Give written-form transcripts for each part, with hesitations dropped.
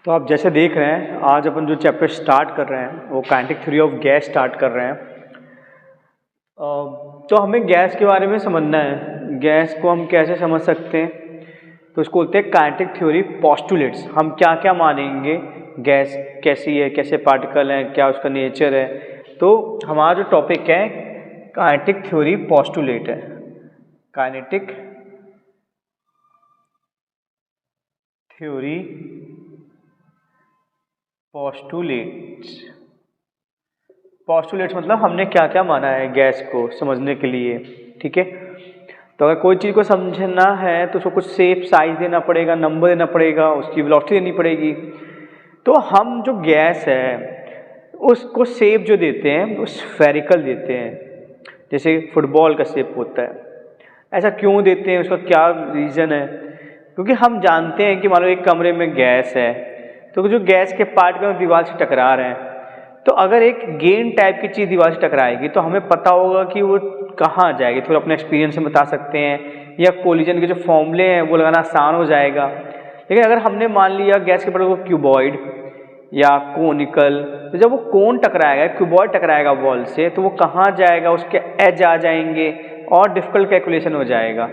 तो आप जैसे देख रहे हैं आज अपन जो चैप्टर स्टार्ट कर रहे हैं वो kinetic theory of gas start कर रहे हैं। तो हमें गैस के बारे में समझना है, गैस को हम कैसे समझ सकते हैं। तो इसको बोलते हैं काइनेटिक थ्योरी पोस्टुलेट्स। हम क्या क्या मानेंगे, गैस कैसी है, कैसे पार्टिकल है, क्या उसका नेचर है। तो हमारा जो टॉपिक है काइनेटिक थ्योरी पोस्टुलेट है। काइनेटिक थ्योरी पोस्टुलेट्स मतलब हमने क्या क्या माना है गैस को समझने के लिए। ठीक है, तो अगर कोई चीज़ को समझना है तो उसको कुछ शेप साइज देना पड़ेगा, नंबर देना पड़ेगा, उसकी वेलोसिटी देनी पड़ेगी। तो हम जो गैस है उसको शेप जो देते हैं वो स्फेरिकल देते हैं, जैसे फुटबॉल का शेप होता है। ऐसा क्यों देते हैं, उसका क्या रीज़न है? क्योंकि हम जानते हैं कि मान लो एक कमरे में गैस है तो जो गैस के पार्टिकल दीवार से टकरा रहे हैं, तो अगर एक गेंद टाइप की चीज़ दीवार से टकराएगी तो हमें पता होगा कि वो कहाँ जाएगी। थोड़ा अपने एक्सपीरियंस से बता सकते हैं, या कोलिजन के जो फॉर्मूले हैं वो लगाना आसान हो जाएगा। लेकिन अगर हमने मान लिया गैस के पार्टिकल को क्यूबॉइड या कोनिकल, तो जब वो कोन टकराएगा, क्यूबॉइड टकराएगा वॉल से, तो वो कहाँ जाएगा, उसके एज आ जाएंगे और डिफिकल्ट कैलकुलेशन हो जाएगा।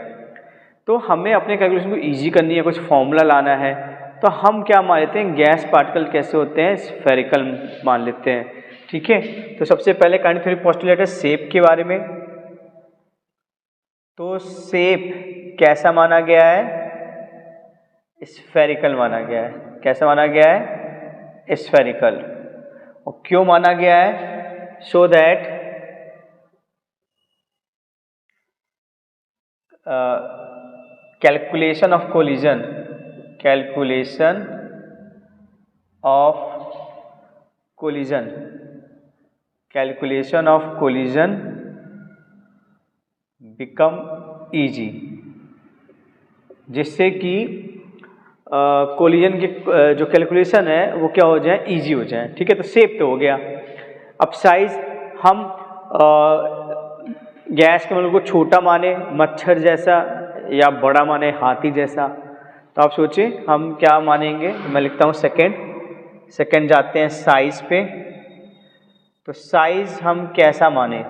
तो हमें अपने कैलकुलेशन को ईजी करनी है, कुछ फॉर्मूला लाना है। तो हम क्या मान लेते हैं, गैस पार्टिकल कैसे होते हैं, स्फेरिकल मान लेते हैं। ठीक है, तो सबसे पहले काइनेटिक थ्योरी पोस्टुलेट है शेप के बारे में। तो शेप कैसा माना गया है, स्फेरिकल माना गया है। कैसा माना गया है, स्फेरिकल। और क्यों माना गया है, so that calculation of collision become easy, जिससे कि कोलिजन की जो कैलकुलेशन है वो क्या हो जाए, ईजी हो जाए। ठीक है, तो शेप तो हो गया। अब साइज हम गैस के मतलब को छोटा माने मच्छर जैसा, या बड़ा माने हाथी जैसा। तो आप सोचिए हम क्या मानेंगे। मैं लिखता हूँ सेकंड जाते हैं साइज पे। तो साइज हम कैसा माने,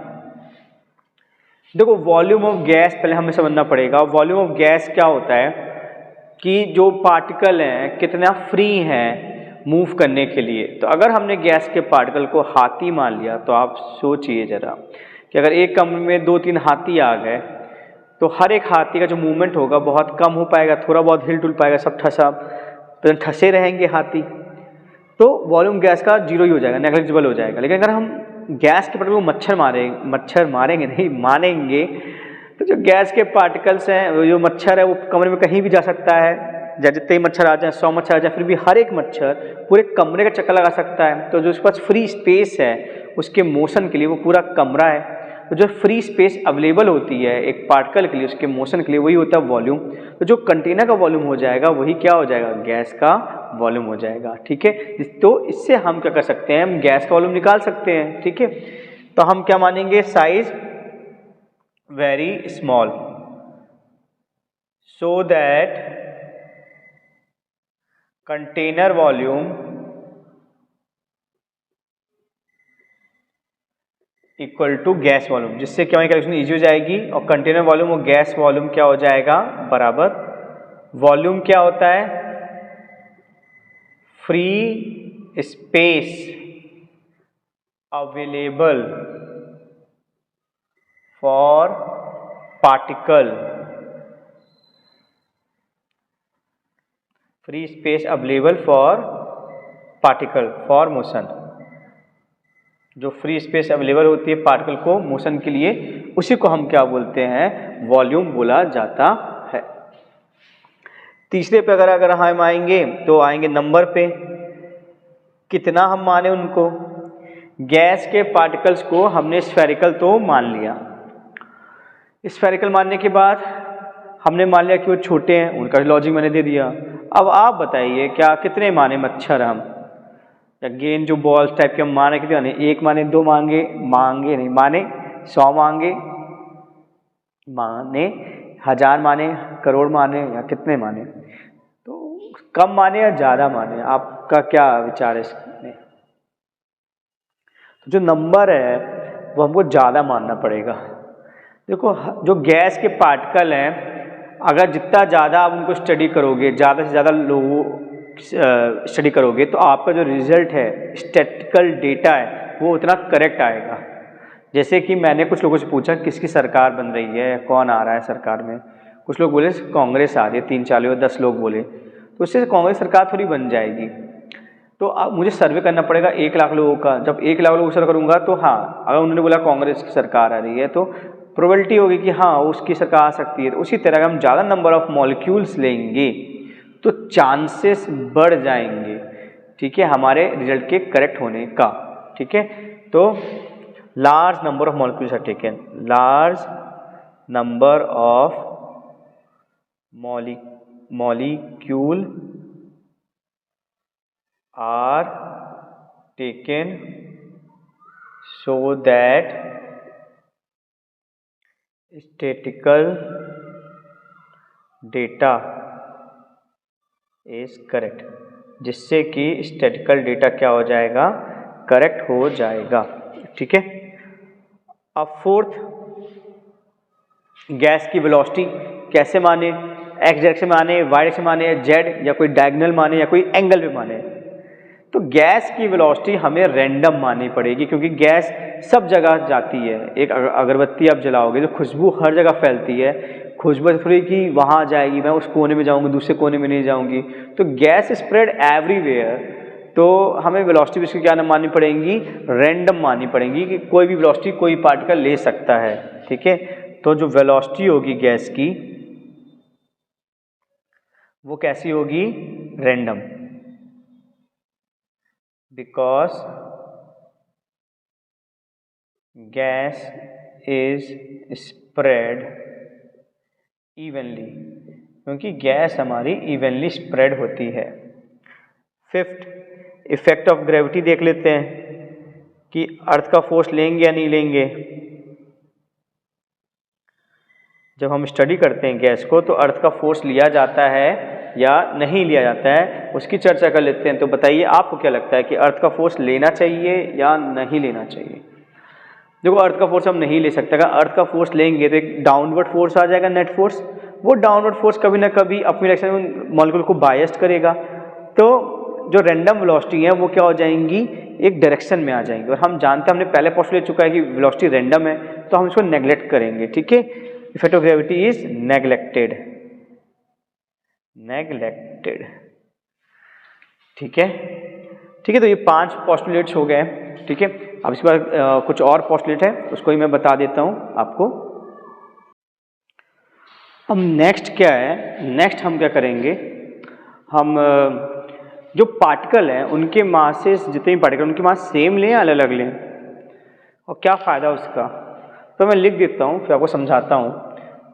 देखो वॉल्यूम ऑफ गैस पहले हमें समझना पड़ेगा। वॉल्यूम ऑफ गैस क्या होता है कि जो पार्टिकल हैं कितना फ्री हैं मूव करने के लिए। तो अगर हमने गैस के पार्टिकल को हाथी मान लिया तो आप सोचिए जरा कि अगर एक कमरे में 2-3 हाथी आ गए तो हर एक हाथी का जो मूवमेंट होगा बहुत कम हो पाएगा, थोड़ा बहुत हिल डुल पाएगा, सब ठसे रहेंगे हाथी। तो वॉल्यूम गैस का जीरो ही हो जाएगा, नेग्लिजिबल हो जाएगा। लेकिन अगर हम गैस के पार्टिकल को मच्छर मारेंगे नहीं मानेंगे, तो जो गैस के पार्टिकल्स हैं, जो मच्छर है वो कमरे में कहीं भी जा सकता है। जितने ही मच्छर आ जाए, 100 मच्छर आ जाए, फिर भी हर एक मच्छर पूरे कमरे का चक्कर लगा सकता है। तो जो उसके पास फ्री स्पेस है उसके मोशन के लिए वो पूरा कमरा है। तो जो फ्री स्पेस अवेलेबल होती है एक पार्टिकल के लिए, उसके मोशन के लिए, वही होता है वॉल्यूम। तो जो कंटेनर का वॉल्यूम हो जाएगा वही क्या हो जाएगा, गैस का वॉल्यूम हो जाएगा। ठीक है, तो इससे हम क्या कर सकते हैं, हम गैस का वॉल्यूम निकाल सकते हैं। ठीक है, तो हम क्या मानेंगे, size very small, so that container volume equal to gas volume, जिससे क्या कैलकुलेशन ईजी हो जाएगी। और कंटेनर वॉल्यूम और गैस वॉल्यूम क्या हो जाएगा, बराबर। वॉल्यूम क्या होता है, free space available for particle, free space available for particle for motion. जो फ्री स्पेस अवेलेबल होती है पार्टिकल को मोशन के लिए, उसी को हम क्या बोलते हैं, वॉल्यूम बोला जाता है। तीसरे पे अगर हम आएंगे तो आएंगे नंबर पे, कितना हम माने उनको। गैस के पार्टिकल्स को हमने स्फेरिकल तो मान लिया। स्फेरिकल मानने के बाद हमने मान लिया कि वो छोटे हैं, उनका लॉजिक मैंने दे दिया। अब आप बताइए क्या कितने माने मच्छर हम, या गेंद जो बॉल्स टाइप के हम माने कितने माने, 1 माने, 2 मांगे नहीं माने, 100 मांगे 1000 माने, करोड़ माने, या कितने माने। तो कम माने या ज़्यादा माने, आपका क्या विचार है इसमें? तो जो नंबर है वो हमको ज़्यादा मानना पड़ेगा। देखो जो गैस के पार्टिकल हैं, अगर जितना ज़्यादा आप उनको स्टडी करोगे, ज़्यादा से ज़्यादा लोगों स्टडी करोगे, तो आपका जो रिजल्ट है, स्टैटिस्टिकल डेटा है, वो उतना करेक्ट आएगा। जैसे कि मैंने कुछ लोगों से पूछा किसकी सरकार बन रही है, कौन आ रहा है सरकार में, कुछ लोग बोले कांग्रेस आ रही है, 3-4 लोग 10 लोग बोले, तो उससे कांग्रेस सरकार थोड़ी बन जाएगी। तो अब मुझे सर्वे करना पड़ेगा 1 लाख लोगों का। जब 1 लाख लोगों से करूँगा तो हाँ, अगर उन्होंने बोला कांग्रेस की सरकार आ रही है तो प्रोबेबिलिटी होगी कि हाँ उसकी सरकार आ सकती है। तो उसी तरह हम ज़्यादा नंबर ऑफ मॉलिक्यूल्स लेंगे तो चांसेस बढ़ जाएंगे, ठीक है, हमारे रिजल्ट के करेक्ट होने का। ठीक है, तो large number of molecules are taken, large number of molecule are taken so that statistical data is correct, जिससे कि स्टैटिस्टिकल डेटा क्या हो जाएगा, करेक्ट हो जाएगा। ठीक है, अब फोर्थ, गैस की वेलोसिटी कैसे माने, एक्स डायरेक्शन माने, वाई डायरेक्शन माने, जेड या कोई डायगोनल माने या कोई एंगल पे माने। तो गैस की वेलोसिटी हमें रैंडम माननी पड़ेगी, क्योंकि गैस सब जगह जाती है। एक अगरबत्ती आप जलाओगे तो खुशबू हर जगह फैलती है, खुशबू थोड़ी कि वहाँ जाएगी, मैं उस कोने में जाऊँगी, दूसरे कोने में नहीं जाऊँगी। तो गैस स्प्रेड एवरीवेयर, तो हमें वेलोसिटी इसकी क्या माननी पड़ेगी, रैंडम माननी पड़ेगी, कि कोई भी वेलोसिटी कोई पार्टिकल ले सकता है। ठीक है, तो जो वेलोसिटी होगी गैस की वो कैसी होगी, random, because gas is spread evenly, क्योंकि गैस हमारी इवनली स्प्रेड होती है। फिफ्थ, इफेक्ट ऑफ ग्रेविटी देख लेते हैं कि अर्थ का फोर्स लेंगे या नहीं लेंगे। जब हम स्टडी करते हैं गैस को तो अर्थ का फोर्स लिया जाता है या नहीं लिया जाता है, उसकी चर्चा कर लेते हैं। तो बताइए आपको क्या लगता है कि अर्थ का फोर्स लेना चाहिए या नहीं लेना चाहिए। देखो अर्थ का फोर्स हम नहीं ले सकते, अगर अर्थ का फोर्स लेंगे तो एक डाउनवर्ड फोर्स आ जाएगा, नेट फोर्स। वो डाउनवर्ड फोर्स कभी ना कभी अपनी डायरेक्शन में मॉलिक्यूल को बायस्ड करेगा, तो जो रैंडम वेलोसिटी है वो क्या हो जाएंगी, एक डायरेक्शन में आ जाएंगी। और हम जानते हैं, हमने पहले पोस्टुलेट चुका है कि वेलोसिटी रैंडम है, तो हम इसको नेग्लेक्ट करेंगे। ठीक है, effect of gravity is neglected, neglected. ठीक है, ठीक है, तो ये 5 पोस्टुलेट्स हो गए। ठीक है, अब इसके बाद कुछ और पोस्टुलेट है, उसको ही मैं बता देता हूँ आपको। अब नेक्स्ट क्या है, नेक्स्ट हम क्या करेंगे, हम जो पार्टिकल हैं उनके मासेस, जितने भी पार्टिकल उनके मास सेम लें या अलग अलग लें, और क्या फ़ायदा उसका। तो मैं लिख देता हूँ फिर आपको समझाता हूँ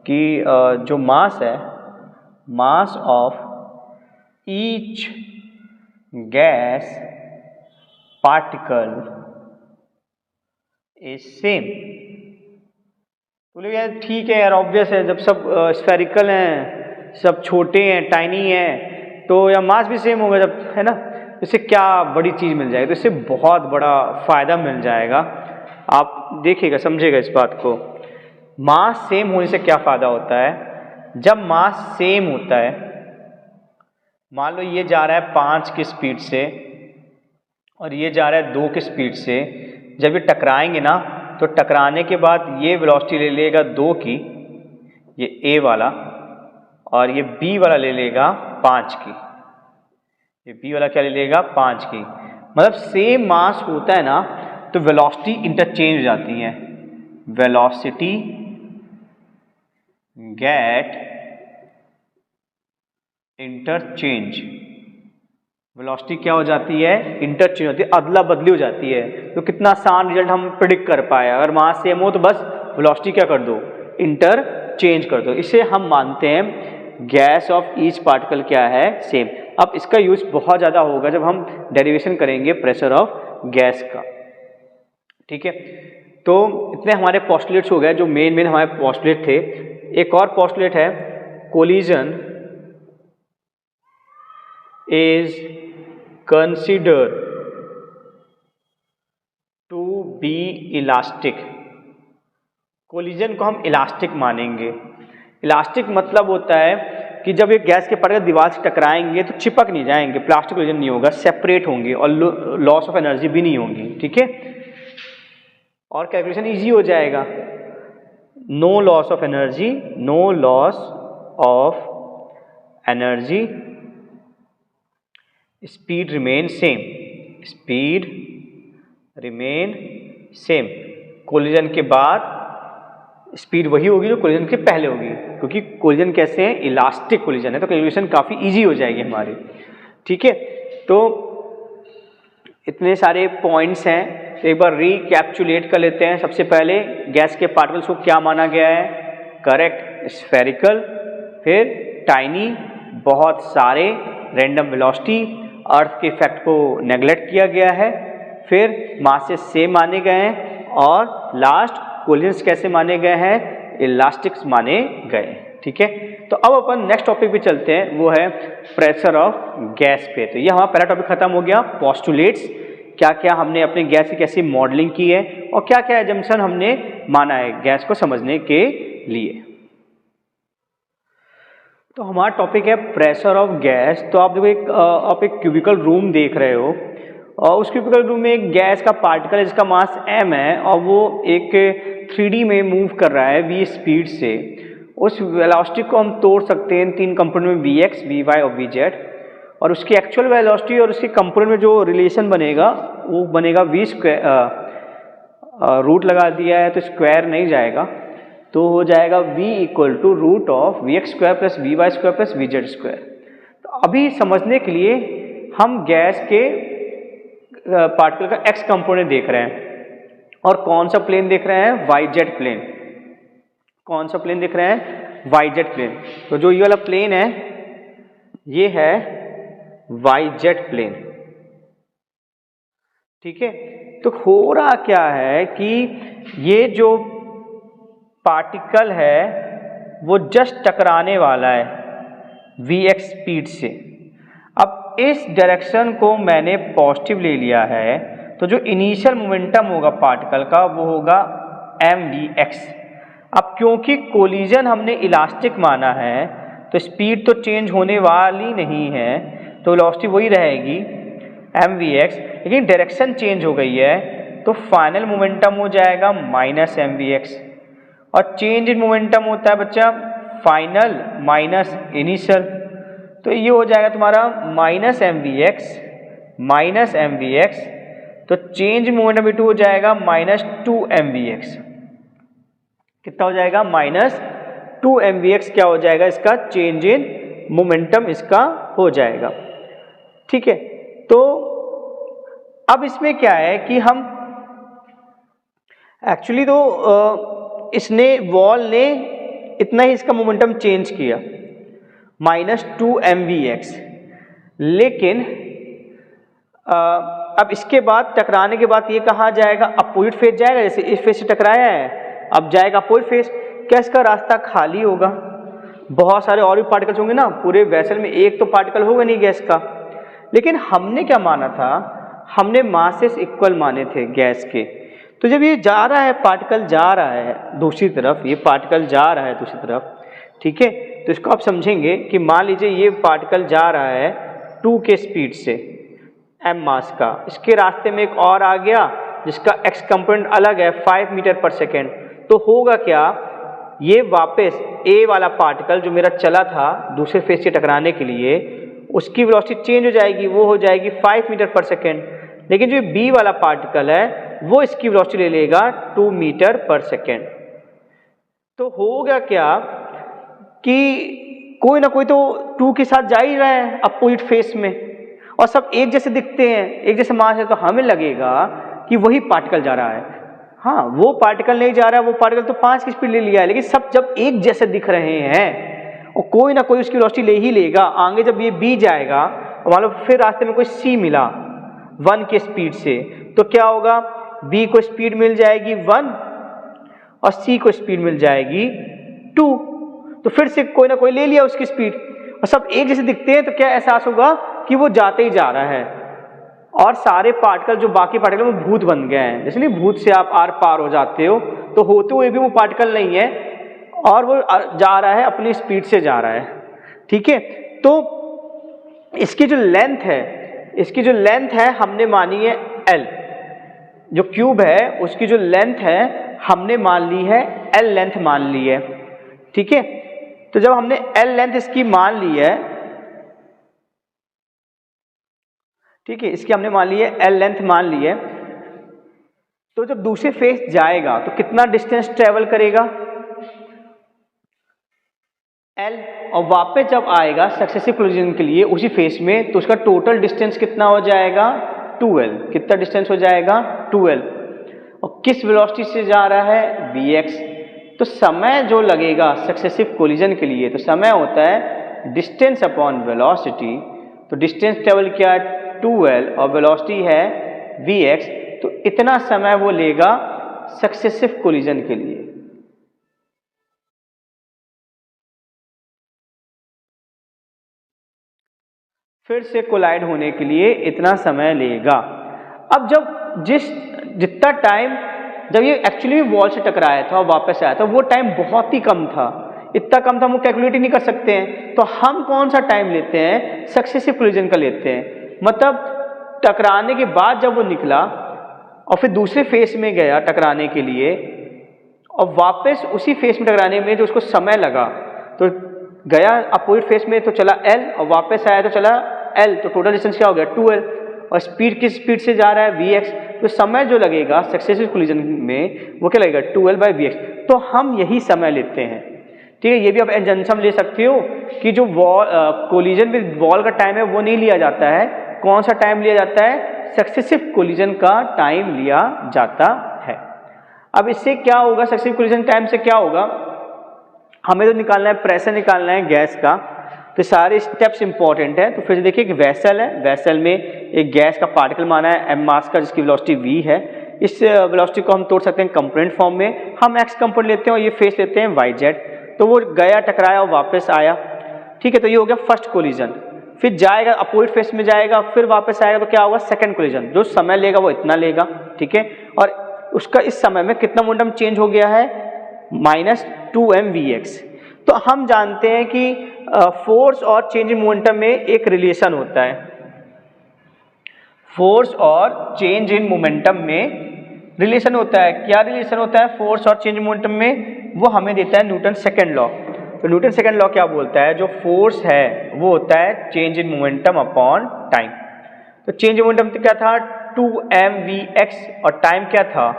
कि जो मास है, mass of each gas particle is same. बोले यार ठीक है यार, ऑब्वियस है, जब सब स्फेरिकल हैं, सब छोटे हैं, टाइनी हैं, तो या मास भी सेम होगा, जब है ना, इससे क्या बड़ी चीज़ मिल जाएगी। तो इससे बहुत बड़ा फ़ायदा मिल जाएगा, आप देखिएगा, समझिएगा इस बात को। मास सेम होने से क्या फ़ायदा होता है, जब मास सेम होता है, मान लो ये जा रहा है 5 की स्पीड से और ये जा रहा है 2 की स्पीड से, जब ये टकराएंगे ना, तो टकराने के बाद ये वेलोसिटी ले लेगा 2 की, ये ए वाला, और ये बी वाला ले लेगा 5 की। ये बी वाला क्या ले लेगा, 5 की। मतलब सेम मास होता है ना, तो वेलोसिटी इंटरचेंज हो जाती है, वेलोसिटी गेट इंटरचेंज, वेलोसिटी क्या हो जाती है, इंटरचेंज होती है, अदला बदली हो जाती है। तो कितना आसान रिजल्ट हम प्रिडिक्ट कर पाए, अगर मास सेम हो तो बस वेलोसिटी क्या कर दो, इंटरचेंज कर दो। इसे हम मानते हैं गैस ऑफ ईच पार्टिकल क्या है, सेम। अब इसका यूज बहुत ज़्यादा होगा जब हम डेरिवेशन करेंगे प्रेशर ऑफ गैस का। ठीक है, तो इतने हमारे पोस्टुलेट्स हो गए जो मेन हमारे पोस्टुलेट थे। एक और पोस्टुलेट है collision is considered to be elastic। Collision को हम इलास्टिक मानेंगे। इलास्टिक मतलब होता है कि जब ये गैस के पार्टिकल दीवार से टकराएंगे तो चिपक नहीं जाएंगे, प्लास्टिक कोलिजन नहीं होगा, सेपरेट होंगे और लॉस ऑफ एनर्जी भी नहीं होगी। ठीक है, और कैलकुलेशन इजी हो जाएगा। No loss of energy, no loss of energy, speed remain same, speed remain same. Collision के बाद स्पीड वही होगी जो कोलिजन के पहले होगी, क्योंकि कोलिजन कैसे है, इलास्टिक कोलिजन है, तो कैलकुलेशन काफ़ी इजी हो जाएगी हमारी। ठीक है, तो इतने सारे पॉइंट्स हैं, तो एक बार रिकैप्चुलेट कर लेते हैं। सबसे पहले गैस के पार्टिकल्स को क्या माना गया है, करेक्ट, स्फेरिकल, फिर टाइनी, बहुत सारे, रैंडम वेलोसिटी, अर्थ के इफेक्ट को नेग्लेक्ट किया गया है, फिर मासेस सेम माने गए हैं, और लास्ट कोलिजन्स कैसे माने गए हैं, इलास्टिक्स माने गए। ठीक है, तो अब अपन नेक्स्ट टॉपिक पे चलते हैं, वो है प्रेशर ऑफ गैस पे। तो ये हमारा पहला टॉपिक खत्म हो गया, पोस्टुलेट्स, क्या क्या हमने अपने गैस की कैसी मॉडलिंग की है और क्या क्या एजम्पशन हमने माना है गैस को समझने के लिए। तो हमारा टॉपिक है प्रेशर ऑफ गैस। तो आप देखो आप एक क्यूबिकल रूम देख रहे हो, और उस क्यूबिकल रूम में एक गैस का पार्टिकल है जिसका मास m है, और वो एक 3D में मूव कर रहा है v स्पीड से। उस वेलोसिटी को हम तोड़ सकते हैं तीन कंपोनेंट में, vx, vy और vz, और उसकी एक्चुअल वेलोसिटी और उसके कंपोनेंट में जो रिलेशन बनेगा वो बनेगा v स्क्वायर, रूट लगा दिया है तो स्क्वायर नहीं जाएगा, तो हो जाएगा v equal to root of vx square plus vy square plus vz square. तो अभी समझने के लिए हम गैस के पार्टिकल का x कंपोनेंट देख रहे हैं, और कौन सा प्लेन देख रहे हैं, yz प्लेन। कौन सा प्लेन देख रहे हैं, yz प्लेन। तो जो ये वाला प्लेन है ये है yz प्लेन। ठीक है, तो हो रहा क्या है कि ये जो पार्टिकल है वो जस्ट टकराने वाला है vx स्पीड से। अब इस डायरेक्शन को मैंने पॉजिटिव ले लिया है, तो जो इनिशियल मोमेंटम होगा पार्टिकल का वो होगा mvx। अब क्योंकि कोलिजन हमने इलास्टिक माना है तो स्पीड तो चेंज होने वाली नहीं है, तो वेलोसिटी वही रहेगी mvx, लेकिन डायरेक्शन चेंज हो गई है तो फाइनल मोमेंटम हो जाएगा माइनस mvx। और चेंज इन मोमेंटम होता है बच्चा फाइनल माइनस इनिशियल, तो ये हो जाएगा तुम्हारा माइनस mvx, तो चेंज मोमेंटम v2 हो जाएगा माइनस 2mvx। कितना हो जाएगा, माइनस 2mvx। क्या हो जाएगा इसका, चेंज इन मोमेंटम इसका हो जाएगा। ठीक है, तो अब इसमें क्या है कि हम एक्चुअली तो इसने वॉल ने इतना ही इसका मोमेंटम चेंज किया माइनस 2mvx, लेकिन अब इसके बाद टकराने के बाद ये कहाँ जाएगा, अपोजिट फेज जाएगा। जैसे इस फेज से टकराया है, अब जाएगा अपोजिट फेज। क्या इसका रास्ता खाली होगा, बहुत सारे और भी पार्टिकल्स होंगे ना, पूरे वेसल में एक तो पार्टिकल होगा नहीं गैस का। लेकिन हमने क्या माना था, हमने मासेस इक्वल माने थे गैस के। तो जब ये जा रहा है, पार्टिकल जा रहा है दूसरी तरफ, ये पार्टिकल जा रहा है दूसरी तरफ, ठीक है, तो इसको आप समझेंगे कि मान लीजिए ये पार्टिकल जा रहा है 2 के स्पीड से m मास का, इसके रास्ते में एक और आ गया जिसका x कंपोनेंट अलग है 5 मीटर पर सेकेंड। तो होगा क्या, ये वापस a वाला पार्टिकल जो मेरा चला था दूसरे फेज से टकराने के लिए, उसकी वेलोसिटी चेंज हो जाएगी, वो हो जाएगी 5 मीटर पर सेकेंड। लेकिन जो b वाला पार्टिकल है वो इसकी वेलोसिटी ले लेगा 2 मीटर पर सेकेंड। तो होगा क्या कि कोई ना कोई तो 2 के साथ जा ही रहा है अपोजिट फेस में, और सब एक जैसे दिखते हैं, एक जैसे मास है, तो हमें लगेगा कि वही पार्टिकल जा रहा है। हाँ, वो पार्टिकल नहीं जा रहा है, वो पार्टिकल तो 5 की स्पीड ले लिया है, लेकिन सब जब एक जैसे दिख रहे हैं और कोई ना कोई उसकी वेलोसिटी ले ही लेगा। आगे जब ये b जाएगा और मान लो फिर रास्ते में कोई c मिला 1 के स्पीड से, तो क्या होगा, b को स्पीड मिल जाएगी 1 और c को स्पीड मिल जाएगी 2। तो फिर से कोई ना कोई ले लिया उसकी स्पीड, और सब एक जैसे दिखते हैं, तो क्या एहसास होगा कि वो जाते ही जा रहा है और सारे पार्टिकल जो बाकी पार्टिकल वो भूत बन गए हैं। इसलिए भूत से आप आर पार हो जाते हो, तो होते हुए भी वो पार्टिकल नहीं है और वो जा रहा है, अपनी स्पीड से जा रहा है। ठीक है, तो इसकी जो लेंथ है हमने मानी है L। जो क्यूब है उसकी जो लेंथ है हमने मान ली है L लेंथ मान ली है। ठीक है, तो जब हमने L लेंथ इसकी मान ली है, ठीक है, इसकी हमने मान ली है L लेंथ मान ली है, तो जब दूसरे फेस जाएगा तो कितना डिस्टेंस ट्रेवल करेगा L, और वापस जब आएगा सक्सेसिव कोलिजन के लिए उसी फेस में, तो उसका टोटल डिस्टेंस कितना हो जाएगा 2L। कितना डिस्टेंस हो जाएगा 2L। और किस वेलोसिटी से जा रहा है vx। तो समय जो लगेगा सक्सेसिव कोलिजन के लिए, तो समय होता है डिस्टेंस अपॉन वेलोसिटी। तो डिस्टेंस ट्रेवल क्या है 2L और वेलोसिटी है vx, तो इतना समय वो लेगा सक्सेसिव कोलिजन के लिए। फिर से कोलाइड होने के लिए इतना समय लेगा। अब जब जितना टाइम जब ये एक्चुअली वॉल से टकराया था और वापस आया था, वो टाइम बहुत ही कम था, इतना कम था हम कैलकुलेट ही नहीं कर सकते हैं। तो हम कौन सा टाइम लेते हैं, सक्सेसिव कोलिजन का लेते हैं। मतलब टकराने के बाद जब वो निकला और फिर दूसरे फेस में गया टकराने के लिए, और वापस उसी फेस में टकराने में जो उसको समय लगा, तो गया अपोजिट फेस में तो चला L और वापस आया तो चला L, तो टोटल डिस्टेंस क्या हो गया 2L। और स्पीड किस स्पीड से जा रहा है vx, तो समय जो लगेगा सक्सेसिव कोलिजन में वो क्या लगेगा 2L/vx। तो हम यही समय लेते हैं। ठीक है, ये भी आप एग्जाम्पल ले सकते हो कि जो कोलिजन विद वॉल का टाइम है वो नहीं लिया जाता है। कौन सा टाइम लिया जाता है, सक्सेसिव कोलिजन का टाइम लिया जाता है। अब इससे क्या होगा, सक्सेसिव कोलिजन टाइम से क्या होगा, हमें तो निकालना है प्रेशर, निकालना है गैस का। तो सारे स्टेप्स इंपॉर्टेंट है। तो फिर देखिए एक वेसल है, वेसल में एक गैस का पार्टिकल माना है m मास का, जिसकी वेलोसिटी v है। इस वेलोसिटी को हम तोड़ सकते हैं कंपोनेंट फॉर्म में। हम x कंपोनेंट लेते हैं और ये फेस लेते हैं yz। तो वो गया टकराया और वापस आया। ठीक है, तो ये हो गया फर्स्ट कोलिजन। फिर जाएगा अपोजिट फेस में जाएगा, फिर वापस आएगा, तो क्या होगा सेकंड कोलिजन। जो समय लेगा वो इतना लेगा। ठीक है, और उसका इस समय में कितना मोमेंटम चेंज हो गया है -2mvx। तो हम जानते हैं कि फोर्स और चेंज इन मोमेंटम में एक रिलेशन होता है। फोर्स और चेंज इन मोमेंटम में रिलेशन होता है। क्या रिलेशन होता है फोर्स और चेंज इन मोमेंटम में, वो हमें देता है न्यूटन सेकंड लॉ। तो न्यूटन सेकंड लॉ क्या बोलता है, जो फोर्स है वो होता है change in momentum upon time. तो चेंज इन मोमेंटम क्या था 2mvx और टाइम क्या था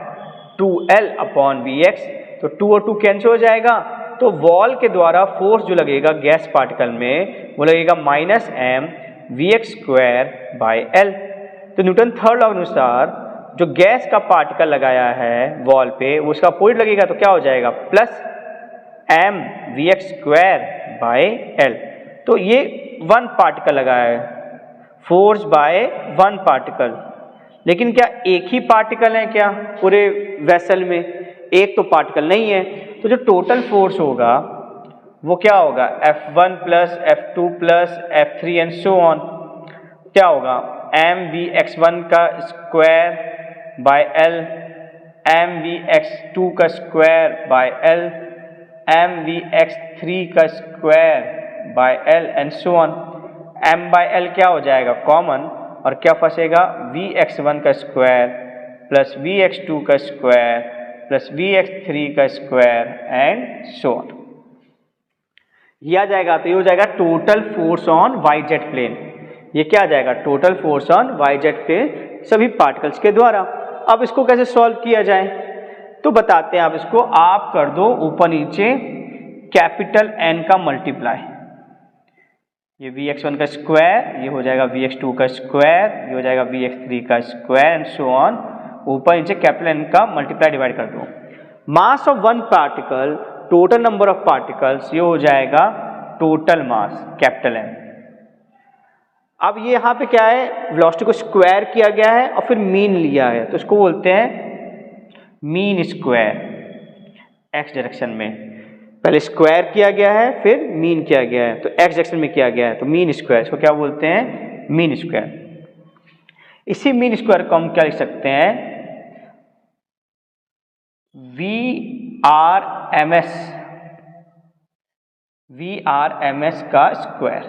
2L/vx। तो 2 और 2 कैंसिल हो जाएगा, तो वॉल के द्वारा फोर्स जो लगेगा गैस पार्टिकल में वो लगेगा -mvx²/L। तो न्यूटन थर्ड लॉ के अनुसार जो गैस का पार्टिकल लगाया है वॉल पे, वो उसका अपोजिट लगेगा, तो क्या हो जाएगा +mvx²/L। तो ये वन पार्टिकल लगाया है, फोर्स बाय वन पार्टिकल। लेकिन क्या एक ही पार्टिकल है क्या पूरे वेसल में, एक तो पार्टिकल नहीं है। तो जो टोटल फोर्स होगा वो क्या होगा F1 + F2 + F3 and so on. क्या होगा mvx1² mvx2² mvx3² and so on. m/l क्या हो जाएगा कॉमन, और क्या फंसेगा vx1² + vx2² + vx3² and so on. ये आ जाएगा, तो ये हो जाएगा total force on yz plane. ये क्या आ जाएगा total force on yz plane सभी पार्टिकल्स के द्वारा। अब इसको कैसे सॉल्व किया जाए, तो बताते हैं। आप इसको आप कर दो ऊपर नीचे कैपिटल N का मल्टीप्लाई। ये vx1², ये हो जाएगा vx2², ये हो जाएगा vx3² एंड सो ऑन। ऊपर नीचे कैपिटल N का मल्टीप्लाई डिवाइड कर दो। Mass of one particle, total number of particles, ये हो जाएगा टोटल मास कैपिटल N। अब ये यहाँ पे क्या है, वेलोसिटी को स्क्वायर किया गया है और फिर मीन लिया है, तो इसको बोलते हैं मीन स्क्वायर। एक्स डायरेक्शन में पहले स्क्वायर किया गया है, फिर मीन किया गया है, तो एक्स डायरेक्शन में किया गया है, तो मीन स्क्वायर। इसको क्या बोलते हैं मीन स्क्वायर। इसी मीन स्क्वायर को हम क्या लिख सकते हैं, VRMS का स्क्वायर,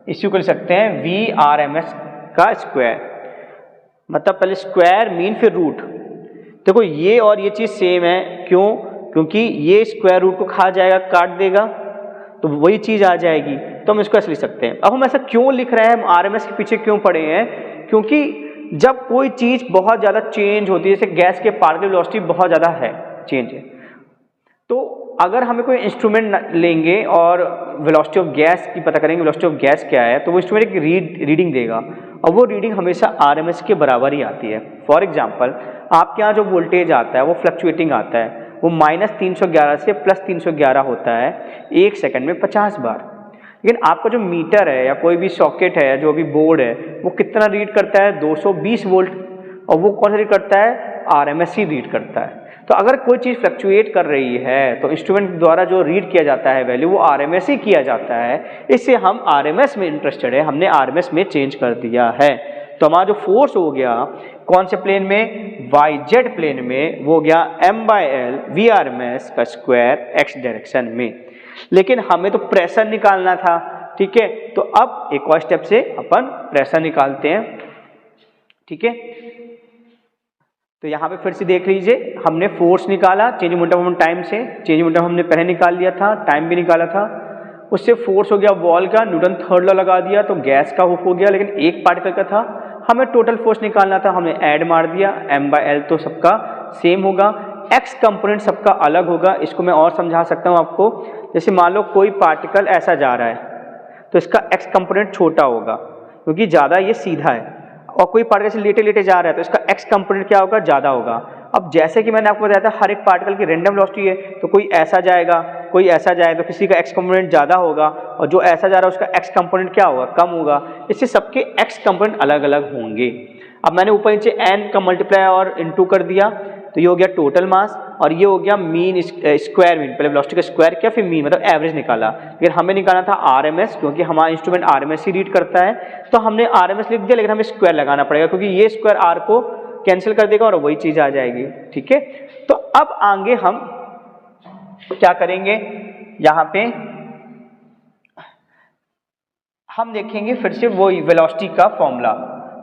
इसी को लिख सकते हैं VRMS का स्क्वायर। मतलब पहले स्क्वायर मीन फिर रूट। देखो ये और ये चीज़ सेम है, क्यों? क्योंकि ये स्क्वायर रूट को खा जाएगा, काट देगा, तो वही चीज़ आ जाएगी, तो हम इसको ऐसे लिख सकते हैं। अब हम ऐसा क्यों लिख रहे हैं, हम RMS के पीछे क्यों पड़े हैं? क्योंकि जब कोई चीज़ बहुत ज़्यादा चेंज होती है, जैसे गैस के पार्टिकल वेलोसिटी बहुत ज़्यादा है, चेंज है, तो अगर हमें कोई इंस्ट्रूमेंट लेंगे और वेलोसिटी ऑफ गैस की पता करेंगे, वेलोसिटी ऑफ गैस क्या है, तो वो इंस्ट्रूमेंट एक रीडिंग देगा और वो रीडिंग हमेशा RMS के बराबर ही आती है। फॉर एग्जांपल आपके यहाँ जो वोल्टेज आता है वो फ्लक्चुएटिंग आता है, वो -311 से +311 होता है 1 सेकंड में 50 बार। लेकिन आपका जो मीटर है या कोई भी सॉकेट है, जो भी बोर्ड है, वो कितना रीड करता है, 220 वोल्ट, और वो कौन सा रीड करता है, RMS ही रीड करता है। तो अगर कोई चीज़ फ्लक्चुएट कर रही है तो इंस्ट्रूमेंट द्वारा जो रीड किया जाता है वैल्यू, वो RMS ही किया जाता है। इससे हम RMS में इंटरेस्टेड है, हमने RMS में चेंज कर दिया है। तो हमारा जो फोर्स हो गया कौन से प्लेन में, YZ प्लेन में, वो हो गया M/L VRMS का स्क्वायर x डायरेक्शन में। लेकिन हमें तो प्रेशर निकालना था, ठीक है, तो अब एक और स्टेप से अपन प्रेशर निकालते हैं, ठीक है। तो यहाँ पे फिर से देख लीजिए, हमने फोर्स निकाला चेंज मोमेंटम टाइम से, चेंज मोमेंटम हमने पहले निकाल लिया था, टाइम भी निकाला था, उससे फोर्स हो गया वॉल का, न्यूटन थर्ड लॉ लगा दिया तो गैस का हो गया, लेकिन एक पार्टिकल का था, हमें टोटल फोर्स निकालना था, हमने ऐड मार दिया, M/L तो सबका सेम होगा, x कंपोनेंट सबका अलग होगा। इसको मैं और समझा सकता हूँ आपको, जैसे मान लो कोई पार्टिकल ऐसा जा रहा है तो इसका x कंपोनेंट छोटा होगा क्योंकि ज़्यादा ये सीधा है, और कोई पार्टिकल से लेटे लेटे जा रहा है तो इसका x कंपोनेंट क्या होगा, ज़्यादा होगा। अब जैसे कि मैंने आपको बताया था हर एक पार्टिकल की रैंडम वेलोसिटी है, तो कोई ऐसा जाएगा कोई ऐसा जाए तो किसी का x कंपोनेंट ज़्यादा होगा, और जो ऐसा जा रहा है उसका x कंपोनेंट क्या होगा, कम होगा। इससे सबके x कंपोनेंट अलग अलग होंगे। अब मैंने ऊपर नीचे n का मल्टीप्लाई और इनटू कर दिया, तो ये हो गया टोटल मास, और ये हो गया मीन स्क्वायर मीन, पहले वेलोसिटी का स्क्वायर किया फिर मीन मतलब एवरेज निकाला। लेकिन हमें निकालना था RMS, क्योंकि हमारा इंस्ट्रूमेंट RMS ही रीड करता है, तो हमने RMS लिख दिया, लेकिन हमें स्क्वायर लगाना पड़ेगा क्योंकि ये स्क्वायर R को कैंसिल कर देगा और वही चीज आ जाएगी, ठीक है। तो अब आगे हम क्या करेंगे, यहाँ पे हम देखेंगे फिर से वही वेलोसिटी का फॉर्मूला।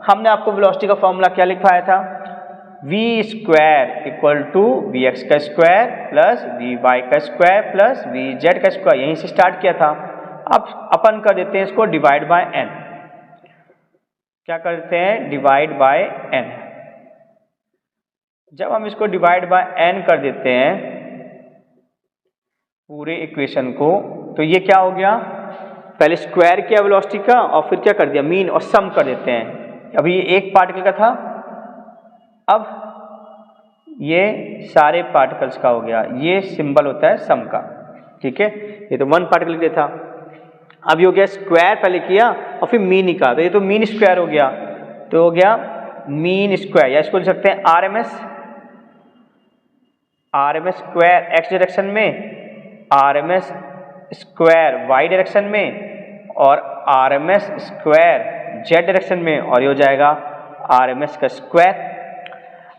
हमने आपको वेलोसिटी का फॉर्मूला क्या लिखवाया था, v square equal to vx का स्क्वायर प्लस vy का स्क्वायर प्लस vz का स्क्वायर, यहीं से स्टार्ट किया था। अब अपन कर देते हैं इसको डिवाइड बाय n, क्या करते हैं, डिवाइड बाय n। जब हम इसको डिवाइड बाय n कर देते हैं पूरे इक्वेशन को, तो ये क्या हो गया, पहले स्क्वायर किया वेलोसिटी का और फिर क्या कर दिया, मीन और सम कर देते हैं। अभी ये एक पार्टिकल का था, अब ये सारे पार्टिकल्स का हो गया, ये सिंबल होता है सम का, ठीक है। ये तो वन पार्टिकल के लिए था, अब ये हो गया स्क्वायर पहले किया और फिर मीन निकाला, तो ये तो मीन स्क्वायर हो गया, तो हो गया मीन स्क्वायर, या इसको लिख सकते हैं RMS स्क्वायर x डायरेक्शन में, RMS स्क्वायर y डायरेक्शन में, और RMS स्क्वायर z डायरेक्शन में, और ये हो जाएगा RMS का स्क्वायर।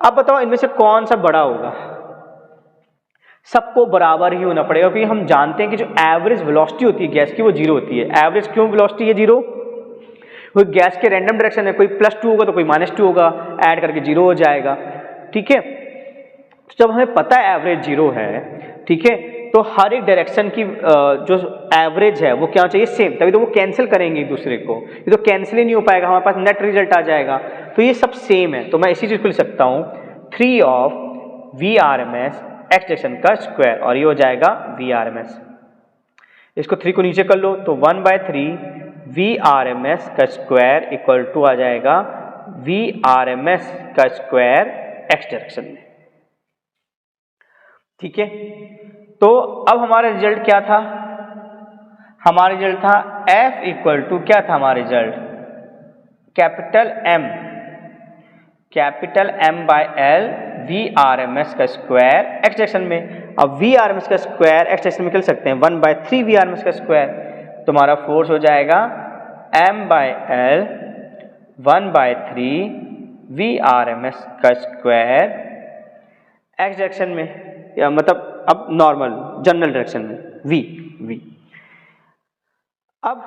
अब बताओ इनमें से कौन सा बड़ा होगा, सबको बराबर ही होना पड़ेगा, क्योंकि हम जानते हैं कि जो एवरेज वेलोसिटी होती है गैस की वो जीरो होती है। एवरेज क्यों वेलोसिटी है जीरो, कोई गैस के रैंडम डायरेक्शन है, कोई +2 होगा तो कोई -2 होगा, ऐड करके जीरो हो जाएगा, ठीक है। तो जब हमें पता है एवरेज जीरो है, ठीक है, तो हर एक डायरेक्शन की जो एवरेज है वो क्या चाहिए, सेम, तभी तो वो कैंसिल करेंगे एक दूसरे को, ये तो कैंसिल ही नहीं हो पाएगा, हमारे पास नेट रिजल्ट आ जाएगा। तो ये सब सेम है, तो मैं इसी चीज को लिख सकता हूँ 3 ऑफ VRMS x डायरेक्शन का स्क्वायर, और ये हो जाएगा VRMS। इसको 3 को नीचे कर लो तो 1/3 VRMS का स्क्वायर इक्वल टू आ जाएगा VRMS का स्क्वायर x डायरेक्शन में, ठीक है। तो अब हमारा रिजल्ट क्या था, हमारा रिजल्ट था F इक्वल टू क्या था हमारा रिजल्ट, कैपिटल M/L VRMS का स्क्वायर x डायरेक्शन में। अब VRMS का स्क्वायर x डायरेक्शन में कर सकते हैं 1/3 VRMS का स्क्वायर, तुम्हारा फोर्स हो जाएगा M/L 1/3 VRMS का स्क्वायर एक्स डायरेक्शन में, या मतलब अब नॉर्मल जनरल डायरेक्शन में v। अब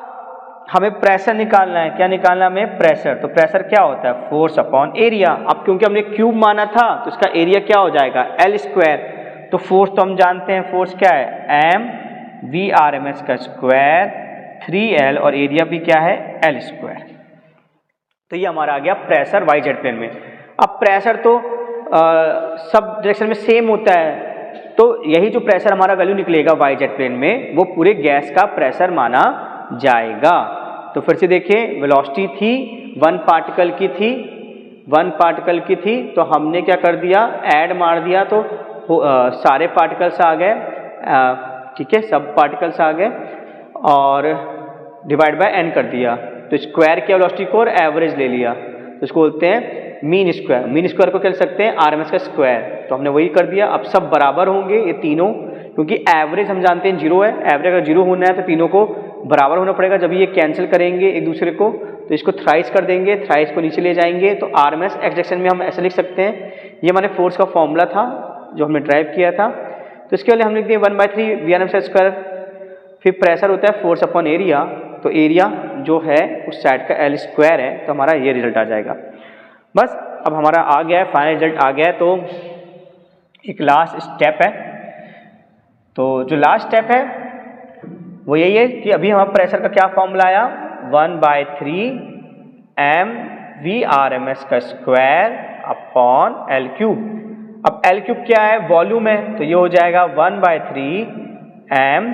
हमें प्रेशर निकालना है। क्या निकालना है हमें? प्रेशर। तो प्रेशर क्या होता है? Force upon area. अब क्योंकि हमने क्यूब माना था तो इसका एरिया क्या हो जाएगा? L square. तो फोर्स तो हम जानते हैं, फोर्स क्या है? m VRMS का स्क्वायर 3L, और एरिया भी क्या है? L square. तो ये हमारा आ गया प्रेशर वाई जेड प्लेन में। अब प्रेशर तो सब डायरेक्शन में सेम होता है, तो यही जो प्रेशर हमारा वैल्यू निकलेगा वाई जेड प्लेन में, वो पूरे गैस का प्रेशर माना जाएगा। तो फिर से देखिए, वेलोसिटी थी 1 पार्टिकल की थी, 1 पार्टिकल की थी, तो हमने क्या कर दिया? ऐड मार दिया, तो सारे पार्टिकल्स आ गए, ठीक है, सब पार्टिकल्स आ गए, और डिवाइड बाय n कर दिया। तो स्क्वायर किया वेलोसिटी को और एवरेज ले लिया, तो इसको बोलते हैं मीन स्क्वायर। मीन स्क्वायर को कह सकते हैं आरएमएस का स्क्वायर। तो हमने वही कर दिया। अब सब बराबर होंगे ये तीनों, क्योंकि एवरेज हम जानते हैं 0 है। एवरेज अगर 0 होना है तो तीनों को बराबर होना पड़ेगा। जब ये कैंसिल करेंगे एक दूसरे को, तो इसको थ्राइस कर देंगे, थ्राइस को नीचे ले जाएंगे, तो आरएमएस एक्स डायरेक्शन में हम ऐसे लिख सकते हैं। ये हमारे फोर्स का फॉर्मूला था जो हमने ड्राइव किया था। तो इसके लिए हम लिख दिए 1/3 VRMS स्क्वायर। फिर प्रेशर होता है फोर्स अपॉन एरिया, तो एरिया जो है उस साइड का L स्क्वायर है, तो हमारा ये रिजल्ट आ जाएगा। बस अब हमारा आ गया है, फाइनल रिजल्ट आ गया है। तो एक लास्ट स्टेप है। तो जो लास्ट स्टेप है वो यही है कि अभी हमारा प्रेशर का क्या फॉर्मूला आया? 1/3 m VRMS का स्क्वायर अपॉन L क्यूब। अब L क्यूब क्या है? वॉल्यूम है, तो ये हो जाएगा 1/3 m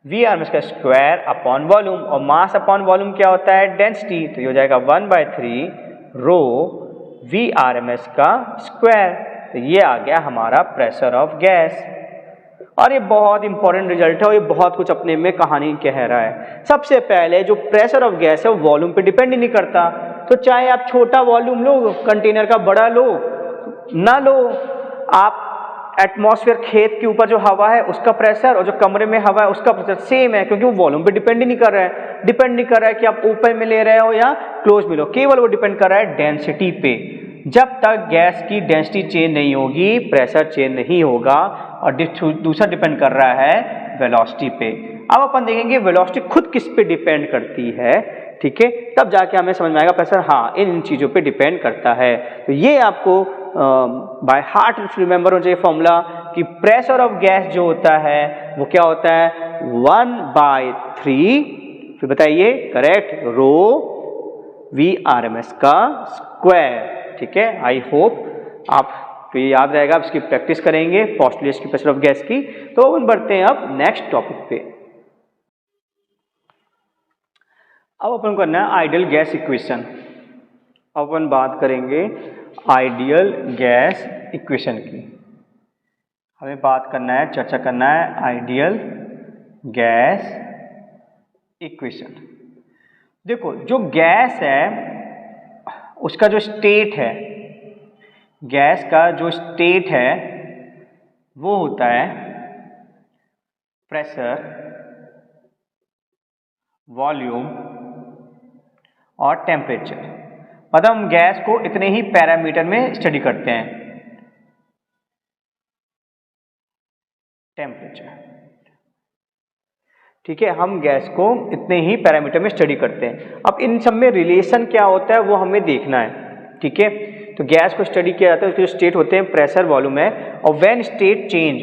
VRMS का स्क्वायर अपॉन वॉल्यूम। और मास अपॉन वॉल्यूम क्या होता है? डेंसिटी। तो ये हो जाएगा 1/3 रो VRMS का स्क्वायर। तो ये आ गया हमारा प्रेशर ऑफ गैस। और ये बहुत इंपॉर्टेंट रिजल्ट है, और ये बहुत कुछ अपने में कहानी कह रहा है। सबसे पहले जो प्रेशर ऑफ गैस है वो वॉल्यूम पे डिपेंड ही नहीं करता। तो चाहे आप छोटा वॉल्यूम लो, कंटेनर का बड़ा लो, ना लो, आप एटमॉस्फेयर खेत के ऊपर जो हवा है उसका प्रेशर और जो कमरे में हवा है उसका प्रेशर सेम है, क्योंकि वो वॉल्यूम पे डिपेंड ही नहीं कर रहा है। डिपेंड नहीं कर रहा है कि आप ओपन में ले रहे हो या क्लोज में लो, केवल वो डिपेंड कर रहा है डेंसिटी पे। जब तक गैस की डेंसिटी चेंज नहीं होगी, प्रेशर चेंज नहीं होगा। और दूसरा डिपेंड कर रहा है वेलोसिटी पे। अब अपन देखेंगे वेलोसिटी खुद किस पे डिपेंड करती है, ठीक है, तब जाके हमें समझ में आएगा प्रेशर हाँ इन चीज़ों पे डिपेंड करता है। तो ये आपको बाय हार्ट रिमेंबर होना चाहिए फॉर्मूला कि प्रेशर ऑफ गैस जो होता है वो क्या होता है? 1/3, फिर बताइए करेक्ट, रो VRMS का स्क्वायर। ठीक है, आई होप आप तो ये याद रहेगा, आप इसकी प्रैक्टिस करेंगे पोस्टुलेट्स की प्रेशर ऑफ गैस की। तो अपन बढ़ते हैं अब नेक्स्ट टॉपिक पे। अब अपन करना है आइडियल गैस इक्वेशन। अपन बात करेंगे आइडियल गैस इक्वेशन की। हमें बात करना है, चर्चा करना है आइडियल गैस इक्वेशन। देखो, जो गैस है उसका जो स्टेट है, गैस का जो स्टेट है वो होता है प्रेशर, वॉल्यूम और टेम्परेचर। मतलब हम गैस को इतने ही पैरामीटर में स्टडी करते हैं। टेम्परेचर, ठीक है, हम गैस को इतने ही पैरामीटर में स्टडी करते हैं। अब इन सब में रिलेशन क्या होता है वो हमें देखना है। ठीक है, तो गैस को स्टडी किया जाता है, उसके जो स्टेट होते हैं प्रेशर, वॉल्यूम है। और व्हेन स्टेट चेंज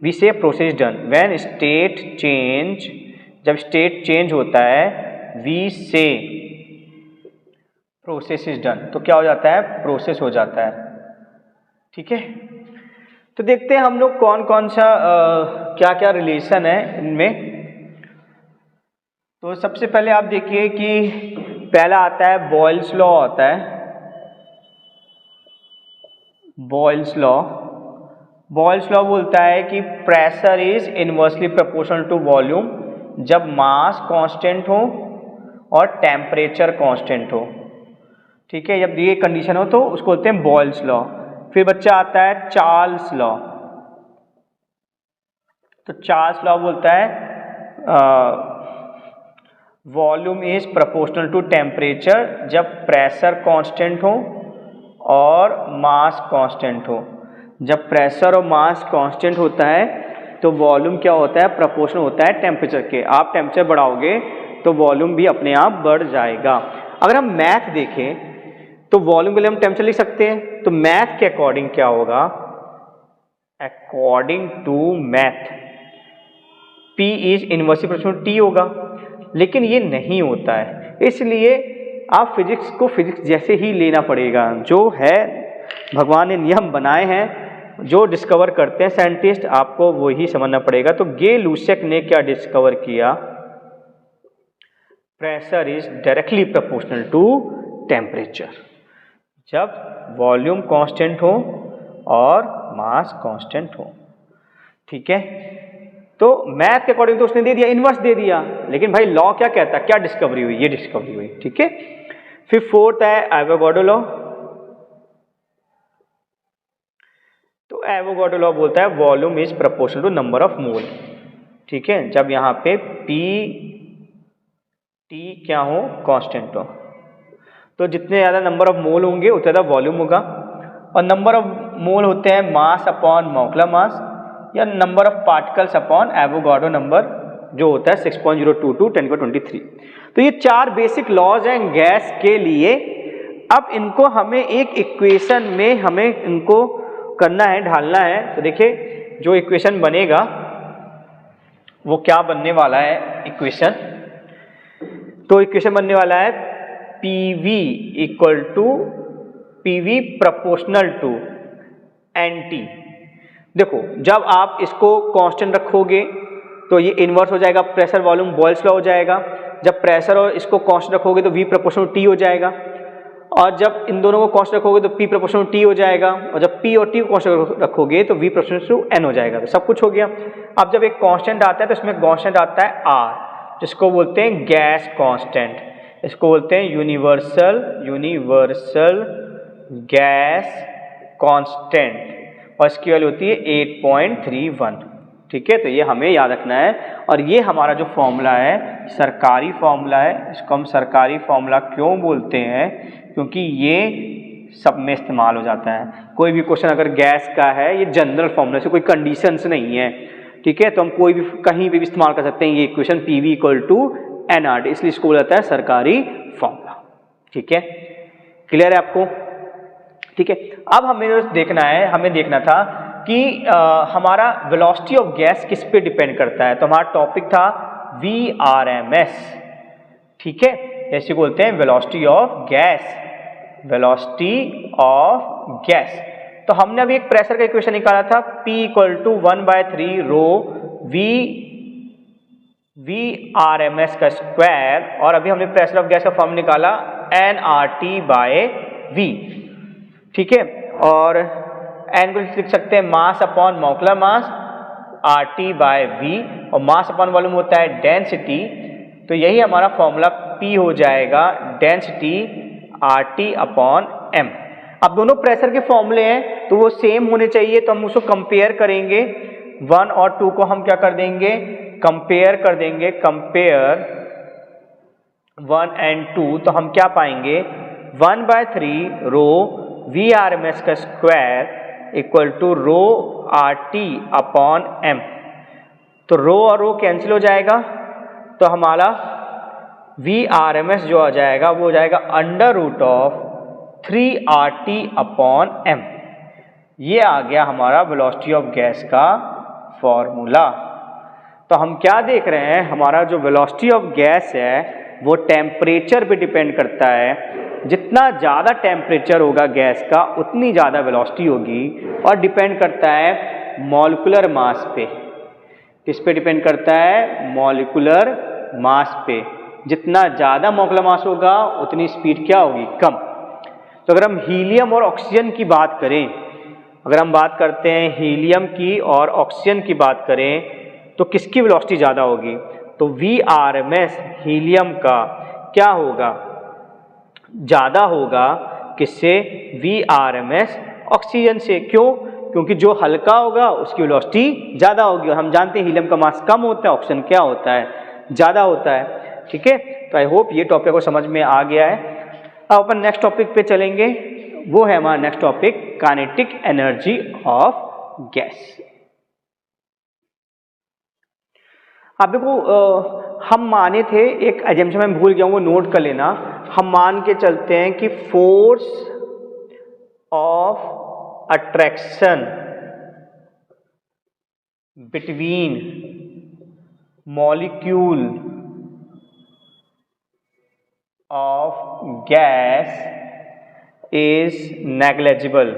वी से process done. When state change, जब स्टेट चेंज होता है वी से प्रोसेस इज डन, तो क्या हो जाता है? प्रोसेस हो जाता है। ठीक है, तो देखते हैं हम लोग कौन कौन सा क्या क्या रिलेशन है इनमें। तो सबसे पहले आप देखिए कि पहला आता है बॉयल्स लॉ आता है। बॉयल्स लॉ, बॉयल्स लॉ बोलता है कि pressure is inversely proportional to volume जब मास कांस्टेंट हो और टेम्परेचर कांस्टेंट हो। ठीक है, जब ये कंडीशन हो तो उसको बोलते हैं बॉयल्स लॉ। फिर बच्चा आता है चार्ल्स लॉ। तो चार्ल्स लॉ बोलता है volume is proportional to temperature जब प्रेशर कांस्टेंट हो और मास कांस्टेंट हो। जब प्रेशर और मास कांस्टेंट होता है तो वॉल्यूम क्या होता है, प्रोपोर्शनल होता है टेम्परेचर के। आप टेम्परेचर बढ़ाओगे तो वॉल्यूम भी अपने आप बढ़ जाएगा। अगर हम मैथ देखें तो वॉल्यूम के लिए हम टेम्परेचर लिख सकते हैं, तो मैथ के अकॉर्डिंग क्या होगा, according to math P is inversely proportional T होगा, लेकिन ये नहीं होता है, इसलिए आप फिजिक्स को फिजिक्स जैसे ही लेना पड़ेगा। जो है भगवान ने नियम बनाए हैं, जो डिस्कवर करते हैं साइंटिस्ट, आपको वही समझना पड़ेगा। तो गे लुसेक ने क्या डिस्कवर किया, pressure is directly proportional to temperature जब वॉल्यूम कांस्टेंट हो और मास कांस्टेंट हो। ठीक है, तो मैथ के अकॉर्डिंग तो उसने दे दिया, इनवर्स दे दिया, लेकिन भाई लॉ क्या कहता है, क्या डिस्कवरी हुई, ये डिस्कवरी हुई। ठीक है, फिर फोर्थ है एवोगाड्रो लॉ। तो एवोगाड्रो लॉ बोलता है volume is proportional to number of mole. ठीक है, जब यहाँ पे P T क्या हो, कांस्टेंट हो, तो जितने ज़्यादा नंबर ऑफ मोल होंगे उतना ज़्यादा वॉल्यूम होगा। और नंबर ऑफ मोल होते हैं मास अपॉन मॉलिक्यूलर मास या number of particles upon Avogadro number, जो होता है 6.022 10⁻23। तो ये चार बेसिक लॉज हैं गैस के लिए। अब इनको हमें एक इक्वेशन में हमें इनको करना है, ढालना है। तो देखिए जो इक्वेशन बनेगा वो क्या बनने वाला है इक्वेशन, तो इक्वेशन बनने वाला है PV equal to PV proportional to NT। देखो जब आप इसको कांस्टेंट रखोगे तो ये इन्वर्स हो जाएगा, प्रेशर वॉल्यूम बॉयल्स लॉ हो जाएगा। जब प्रेशर और इसको कांस्टेंट रखोगे तो V प्रोपोर्शनल T हो जाएगा, और जब इन दोनों को कांस्टेंट रखोगे तो P प्रोपोर्शनल T हो जाएगा, और जब P और T को कांस्टेंट रखोगे तो V प्रोपोर्शनल टू N हो जाएगा। तो सब कुछ हो गया। अब जब एक कांस्टेंट आता है तो इसमें कांस्टेंट आता है R, जिसको बोलते हैं गैस कांस्टेंट, इसको बोलते हैं यूनिवर्सल गैस कांस्टेंट, और इसकी वैल्यू होती है 8.31। ठीक है, तो ये हमें याद रखना है। और ये हमारा जो फॉर्मूला है सरकारी फॉर्मूला है। इसको हम सरकारी फॉर्मूला क्यों बोलते हैं, क्योंकि ये सब में इस्तेमाल हो जाता है। कोई भी क्वेश्चन अगर गैस का है, ये जनरल फॉर्मूला से कोई कंडीशंस नहीं है। ठीक है, तो हम कोई भी कहीं भी इस्तेमाल कर सकते हैं ये equation PV equal to NRT, इसलिए इसको बोला जाता है सरकारी फॉर्मूला। ठीक है, क्लियर है आपको। ठीक है, अब हमें देखना है, हमें देखना था कि हमारा वेलोसिटी ऑफ गैस किस पे डिपेंड करता है। तो हमारा टॉपिक था VRMS। ठीक है, ऐसे बोलते हैं velocity of gas, velocity of gas. तो हमने अभी एक प्रेशर का इक्वेशन निकाला था P equal to 1/3 rho VRMS का स्क्वायर, और अभी हमने प्रेशर ऑफ गैस का फॉर्म निकाला nRT/V। ठीक है, और n को लिख सकते हैं mass upon molecular mass RT/V, और मास अपॉन वॉल्यूम होता है डेंसिटी। तो यही हमारा फॉर्मूला P हो जाएगा, डेंसिटी RT/m। अब दोनों प्रेशर के फॉर्मूले हैं तो वो सेम होने चाहिए, तो हम उसको कंपेयर करेंगे। 1 और 2 को हम क्या कर देंगे, कंपेयर कर देंगे, कंपेयर 1 and 2। तो हम क्या पाएंगे, 1/3 रो VRMS का square equal to rho RT/m। तो रो और रो कैंसिल हो जाएगा, तो हमारा VRMS जो आ जाएगा वो हो जाएगा √3RT/m। ये आ गया हमारा वेलोसिटी ऑफ गैस का फॉर्मूला। तो हम क्या देख रहे हैं, हमारा जो वेलोसिटी ऑफ गैस है वो टेम्परेचर पे डिपेंड करता है। जितना ज़्यादा टेम्परेचर होगा गैस का उतनी ज़्यादा वेलोसिटी होगी, और डिपेंड करता है मॉलिक्यूलर मास पे। किस पे डिपेंड करता है, मॉलिक्यूलर मास पे। जितना ज़्यादा मॉलिक्यूलर मास होगा उतनी स्पीड क्या होगी, कम। तो अगर हम हीलियम और ऑक्सीजन की बात करें, अगर हम बात करते हैं हीलियम की और ऑक्सीजन की बात करें, तो किसकी वेलोसिटी ज़्यादा होगी, तो VRMS हीलियम का क्या होगा, ज़्यादा होगा किससे, VRMS ऑक्सीजन से। क्यों, क्योंकि जो हल्का होगा उसकी वेलोसिटी ज़्यादा होगी, और हम जानते हैं हीलियम का मास कम होता है, ऑक्सीजन क्या होता है, ज़्यादा होता है। ठीक है। तो आई होप ये टॉपिक को समझ में आ गया है। अब अपन नेक्स्ट टॉपिक पे चलेंगे, वो है हमारा next topic kinetic energy of gas. अब देखो हम माने थे, एक एजम्पशन मैं भूल गया हूँ, वो नोट कर लेना। हम मान के चलते हैं कि force of attraction between molecule of gas is negligible.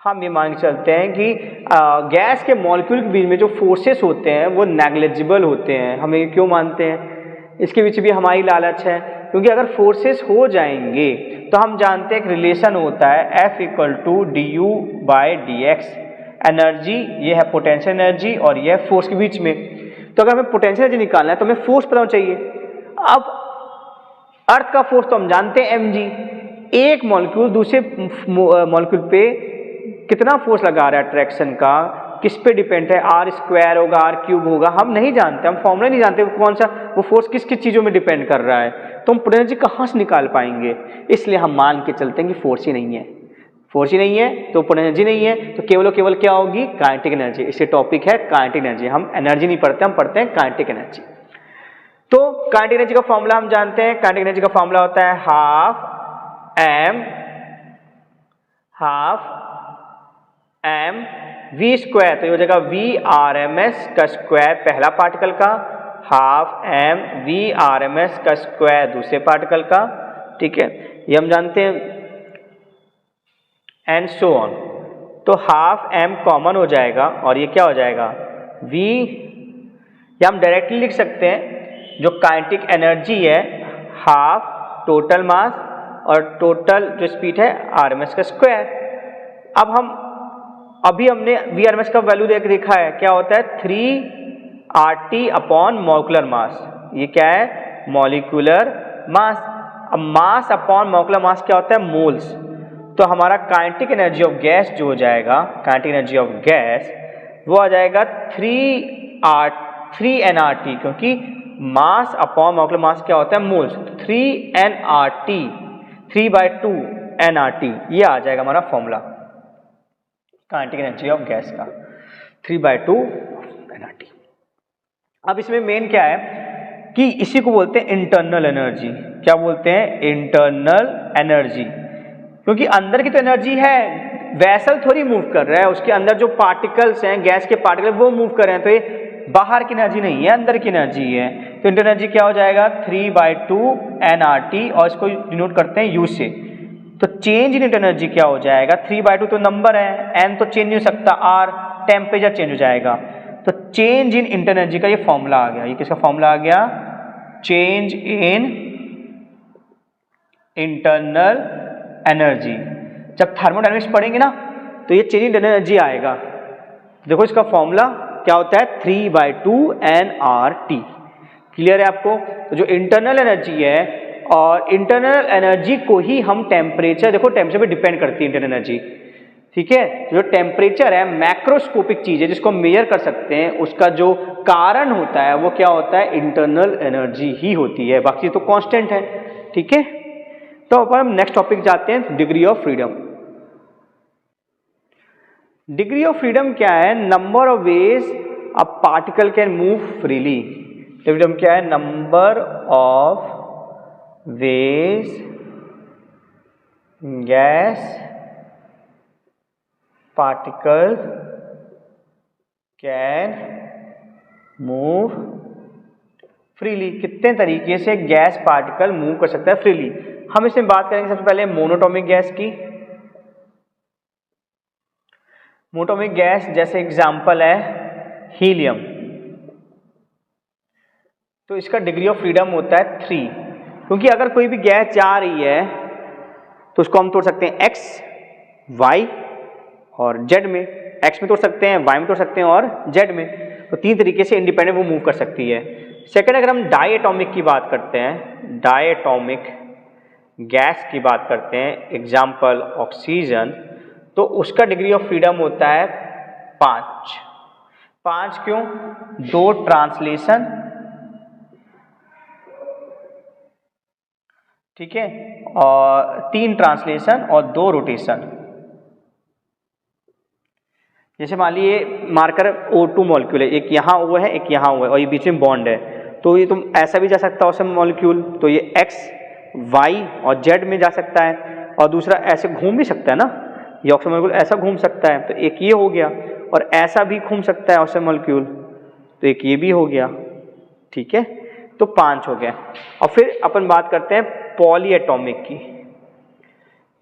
हम ये मान के चलते हैं कि गैस के मॉलिक्यूल के बीच में जो फोर्सेस होते हैं वो नेग्लिजिबल होते हैं। हम ये क्यों मानते हैं? इसके पीछे भी हमारी लालच है, क्योंकि अगर फोर्सेस हो जाएंगे तो हम जानते हैं एक रिलेशन होता है F = du/dx। एनर्जी ये है पोटेंशियल एनर्जी और ये है फोर्स के बीच में। तो अगर हमें पोटेंशियल एनर्जी निकालना है तो हमें फोर्स पता होना चाहिए। अब अर्थ का फोर्स तो हम जानते हैं mg। एक मॉलिक्यूल दूसरे मॉलिक्यूल पे कितना फोर्स लगा रहा है अट्रैक्शन का, किस पे डिपेंड है? r² होगा, r³ होगा, हम नहीं जानते, हम फॉर्मूला नहीं जानते कौन सा वो फोर्स किस किस चीज़ों में डिपेंड कर रहा है। तो हम पोटेंशियल एनर्जी कहाँ से निकाल पाएंगे? इसलिए हम मान के चलते हैं कि फोर्स ही नहीं है। फोर्स ही नहीं है तो पोटेंशियल एनर्जी नहीं है, तो केवल क्या होगी? Kinetic energy. इससे टॉपिक है काइनेटिक एनर्जी। हम एनर्जी नहीं पढ़ते, हम पढ़ते हैं काइनेटिक एनर्जी। तो काइनेटिक एनर्जी का फॉर्मूला हम जानते हैं। काइनेटिक एनर्जी का फॉर्मूला होता है ½ m v²। तो ये हो जाएगा v/RMS का स्क्वायर पहला पार्टिकल का, ½ m v/RMS का स्क्वायर दूसरे पार्टिकल का, ठीक है, ये हम जानते हैं, एंड सो ऑन। तो ½ m कॉमन हो जाएगा और ये क्या हो जाएगा? v। या हम डायरेक्टली लिख सकते हैं जो काइनेटिक एनर्जी है ½ टोटल मास और टोटल जो स्पीड है RMS का स्क्वायर। अब हमने VRMS का वैल्यू देखा है, क्या होता है? 3RT/ molecular mass. ये क्या है? Molecular mass. अब मास अपॉन मॉलिक्यूलर मास क्या होता है? मोल्स। तो हमारा काइनेटिक एनर्जी ऑफ गैस जो हो जाएगा, काइनेटिक एनर्जी ऑफ गैस वो आ जाएगा 3NRT, क्योंकि मास अपॉन मॉलिक्यूलर मास क्या होता है? मोल्स। 3NRT, 3/2 NRT, ये आ जाएगा हमारा formula kinetic energy of gas का, 3/2 NRT। अब इसमें मेन क्या है कि इसी को बोलते हैं इंटरनल एनर्जी। क्या बोलते हैं? Internal energy. क्योंकि अंदर की तो एनर्जी है, वैसल थोड़ी मूव कर रहा है, उसके अंदर जो पार्टिकल्स हैं, गैस के पार्टिकल, वो मूव कर रहे हैं। तो ये बाहर की एनर्जी नहीं है, अंदर की एनर्जी है। तो इंटरनल एनर्जी क्या हो जाएगा? 3/2 NRT, और इसको डिनोट करते हैं U से। तो चेंज इन इंटरनल एनर्जी क्या हो जाएगा? 3/2 तो नंबर है, n तो चेंज नहीं हो सकता, r टेम्परेचर चेंज हो जाएगा। तो चेंज इन इंटरनल एनर्जी का ये फॉर्मूला आ गया। ये किसका फॉर्मूला आ गया? Change in internal energy. जब थर्मोडायनेमिक्स पढ़ेंगे ना तो ये चेंज इन इंटरनल एनर्जी आएगा। देखो इसका फॉर्मूला क्या होता है? 3/2 NRT। क्लियर है आपको? तो जो इंटरनल एनर्जी है, और इंटरनल एनर्जी को ही हम टेम्परेचर, देखो टेम्परेचर पे डिपेंड करती है इंटरनल एनर्जी, ठीक है। जो टेम्परेचर है मैक्रोस्कोपिक चीज है जिसको मेजर कर सकते हैं, उसका जो कारण होता है वो क्या होता है? इंटरनल एनर्जी ही होती है, बाकी तो कांस्टेंट है, ठीक है। तो अब हम नेक्स्ट टॉपिक जाते हैं, degree of freedom. Degree of freedom क्या है? Number of ways a particle can move freely. Freedom क्या है? Number of ways gas particle can move freely. कितने तरीके से गैस पार्टिकल मूव कर सकता है फ्रीली? हम इसमें बात करेंगे सबसे पहले मोनोटॉमिक गैस की। मोनोटॉमिक गैस जैसे एग्जांपल है हीलियम, तो इसका डिग्री ऑफ फ्रीडम होता है 3, क्योंकि अगर कोई भी गैस जा रही है तो उसको हम तोड़ सकते हैं x, y और z में। x में तोड़ सकते हैं, y में तोड़ सकते हैं और z में। तो 3 तरीके से इंडिपेंडेंट वो मूव कर सकती है। सेकंड, अगर हम डायटोमिक की बात करते हैं, डायटोमिक गैस की बात करते हैं, एग्जाम्पल ऑक्सीजन, तो उसका डिग्री ऑफ फ्रीडम होता है 5। 5 क्यों? 2 ट्रांसलेशन ठीक है, और 3 ट्रांसलेशन और 2 रोटेशन। जैसे मान लीजिए मार्कर O2 मॉलिक्यूल है, एक यहाँ O है, एक यहाँ O है और ये बीच में बॉन्ड है, तो ये तुम ऐसा भी जा सकता है उसमें मॉलिक्यूल, तो ये X, Y और Z में जा सकता है, और दूसरा ऐसे घूम भी सकता है ना, ये ऑक्सीजन मॉलिक्यूल ऐसा घूम सकता है, तो एक ये हो गया, और ऐसा भी घूम सकता है ऑक्सीजन मॉलिक्यूल, तो एक ये भी हो गया। ठीक है, तो 5 हो गया। और फिर अपन बात करते हैं पॉली एटॉमिक की।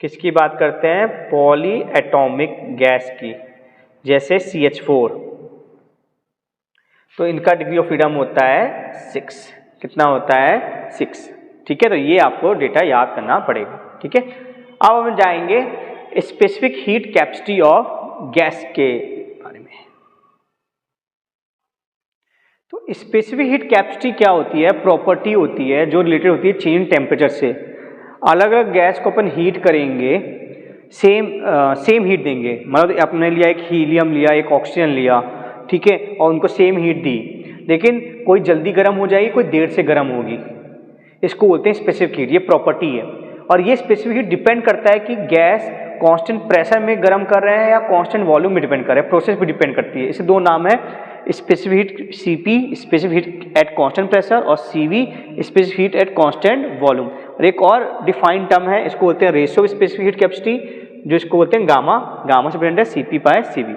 किसकी बात करते हैं? पॉली एटॉमिक गैस की, जैसे CH4, तो इनका डिग्री ऑफ फ्रीडम होता है 6। कितना होता है? 6। ठीक है, तो ये आपको डेटा याद करना पड़ेगा। ठीक है, अब हम जाएंगे specific heat capacity of gas के बारे में। तो स्पेसिफिक हीट कैपेसिटी क्या होती है? प्रॉपर्टी होती है जो रिलेटेड होती है चेंज टेम्परेचर से। अलग अलग गैस को अपन हीट करेंगे, सेम हीट देंगे, मतलब आपने लिया एक हीलियम लिया, एक ऑक्सीजन लिया, ठीक है, और उनको सेम हीट दी, लेकिन कोई जल्दी गर्म हो जाएगी, कोई देर से गर्म होगी, इसको बोलते हैं स्पेसिफिक हीट। ये प्रॉपर्टी है, और ये स्पेसिफिक हीट डिपेंड करता है कि गैस कांस्टेंट प्रेशर में गर्म कर रहे हैं या कांस्टेंट वॉल्यूम में डिपेंड कर रहे हैं, प्रोसेस पे डिपेंड करती है। इसे 2 नाम है, specific heat CP specific heat at constant pressure, और CV specific heat at constant volume. और एक और डिफाइंड टर्म है, इसको बोलते हैं ratio of specific heat capacity, जो इसको बोलते हैं गामा। गामा से प्रेजेंट है CP/CV।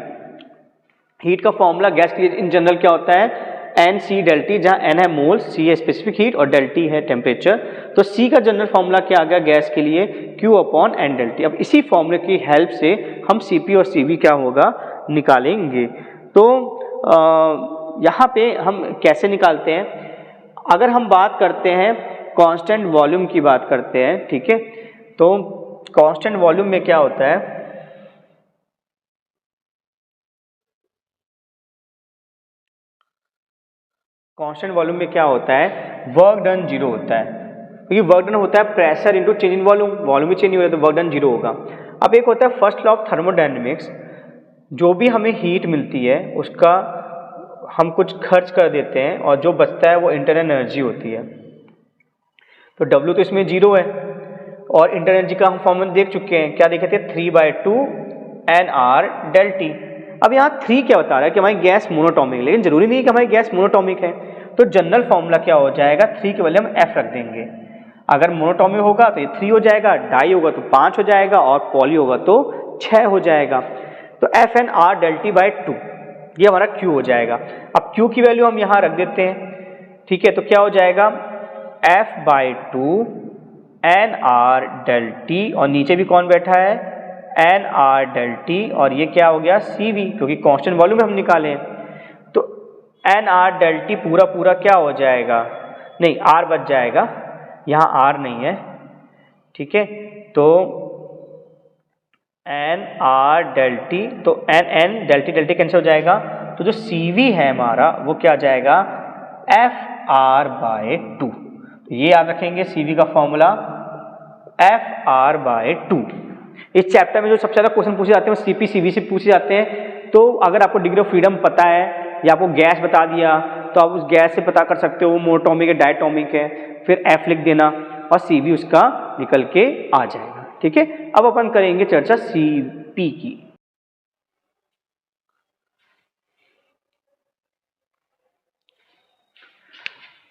हीट का फॉर्मूला गैस के लिए इन जनरल क्या होता है? NC∆T, जहाँ N है मोल्स, C है स्पेसिफिक हीट और ∆T है टेम्परेचर। तो C का जनरल फॉर्मूला क्या आ गया गैस के लिए? Q/N∆T। अब इसी फॉर्मूले की हेल्प से हम CP और CV क्या होगा निकालेंगे। तो यहाँ पे हम कैसे निकालते हैं? अगर हम बात करते हैं कांस्टेंट वॉल्यूम की बात करते हैं, ठीक है, तो कांस्टेंट वॉल्यूम में क्या होता है? कांस्टेंट वॉल्यूम में क्या होता है? वर्क डन 0 होता है, क्योंकि वर्क डन होता है pressure into change in volume, volume भी चेंज नहीं हो रहा तो वर्क डन 0 होगा। अब एक होता है फर्स्ट लॉ ऑफ थर्मोडायनेमिक्स, जो भी हमें हीट मिलती है उसका हम कुछ खर्च कर देते हैं और जो बचता है वो इंटरनल एनर्जी होती है। तो W तो इसमें 0 है, और इंटरनल एनर्जी का हम फॉर्मूला देख चुके हैं, क्या देखे थे? 3/2 nR∆T। अब यहाँ 3 क्या बता रहा है कि हमारी गैस मोनोटॉमिक है, लेकिन जरूरी नहीं है कि हमारी गैस मोनोटॉमिक है, तो जनरल फॉर्मूला क्या हो जाएगा? 3 के बदले हम F रख देंगे। अगर मोनोटॉमिक होगा तो ये 3 हो जाएगा, डाई होगा तो 5 हो जाएगा, और पॉली होगा तो 6 हो जाएगा। तो FnR∆T/2 ये हमारा Q हो जाएगा। अब Q की वैल्यू हम यहाँ रख देते हैं, ठीक है, तो क्या हो जाएगा? F/2 nR∆T, और नीचे भी कौन बैठा है? nR∆T, और ये क्या हो गया? CV, क्योंकि कांस्टेंट वॉल्यूम हम निकाले। तो nR∆T पूरा पूरा क्या हो जाएगा? नहीं, R बच जाएगा, यहाँ R नहीं है, ठीक है, तो nR∆T, तो n∆T कैंसिल हो जाएगा, तो जो CV है हमारा वो क्या आ जाएगा? FR/2। ये याद रखेंगे CV का फॉर्मूला FR/2। इस चैप्टर में जो सबसे ज्यादा क्वेश्चन पूछे जाते हैं वो CP CV से पूछे जाते हैं। तो अगर आपको डिग्री ऑफ फ्रीडम पता है या आपको गैस बता दिया तो आप उस गैस से पता कर सकते हो मोनोटॉमिक है डायटोमिक है, फिर F लिख देना और CV उसका निकल के आ जाएगा। ठीक है, अब अपन करेंगे चर्चा CP की।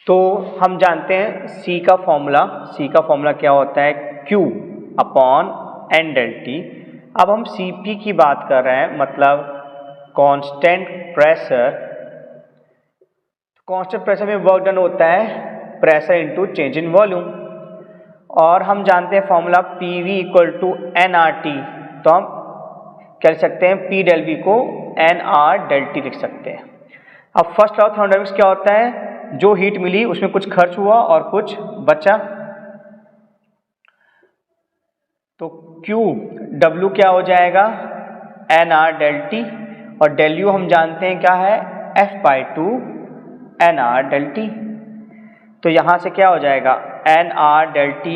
तो हम जानते हैं C का फॉर्मूला क्या होता है? Q/N∆T। अब हम CP की बात कर रहे हैं, मतलब कांस्टेंट प्रेशर में वर्क डन होता है pressure into change in volume, और हम जानते हैं फॉर्मूला PV = nRT, तो हम कह सकते हैं P∆V को nR∆T लिख सकते हैं। अब फर्स्ट लॉ ऑफ थर्मोडायनेमिक्स क्या होता है? जो हीट मिली उसमें कुछ खर्च हुआ और कुछ बचा, तो W क्या हो जाएगा? nR∆T, और ΔU हम जानते हैं क्या है? F/2 nR∆T। तो यहाँ से क्या हो जाएगा? nR∆T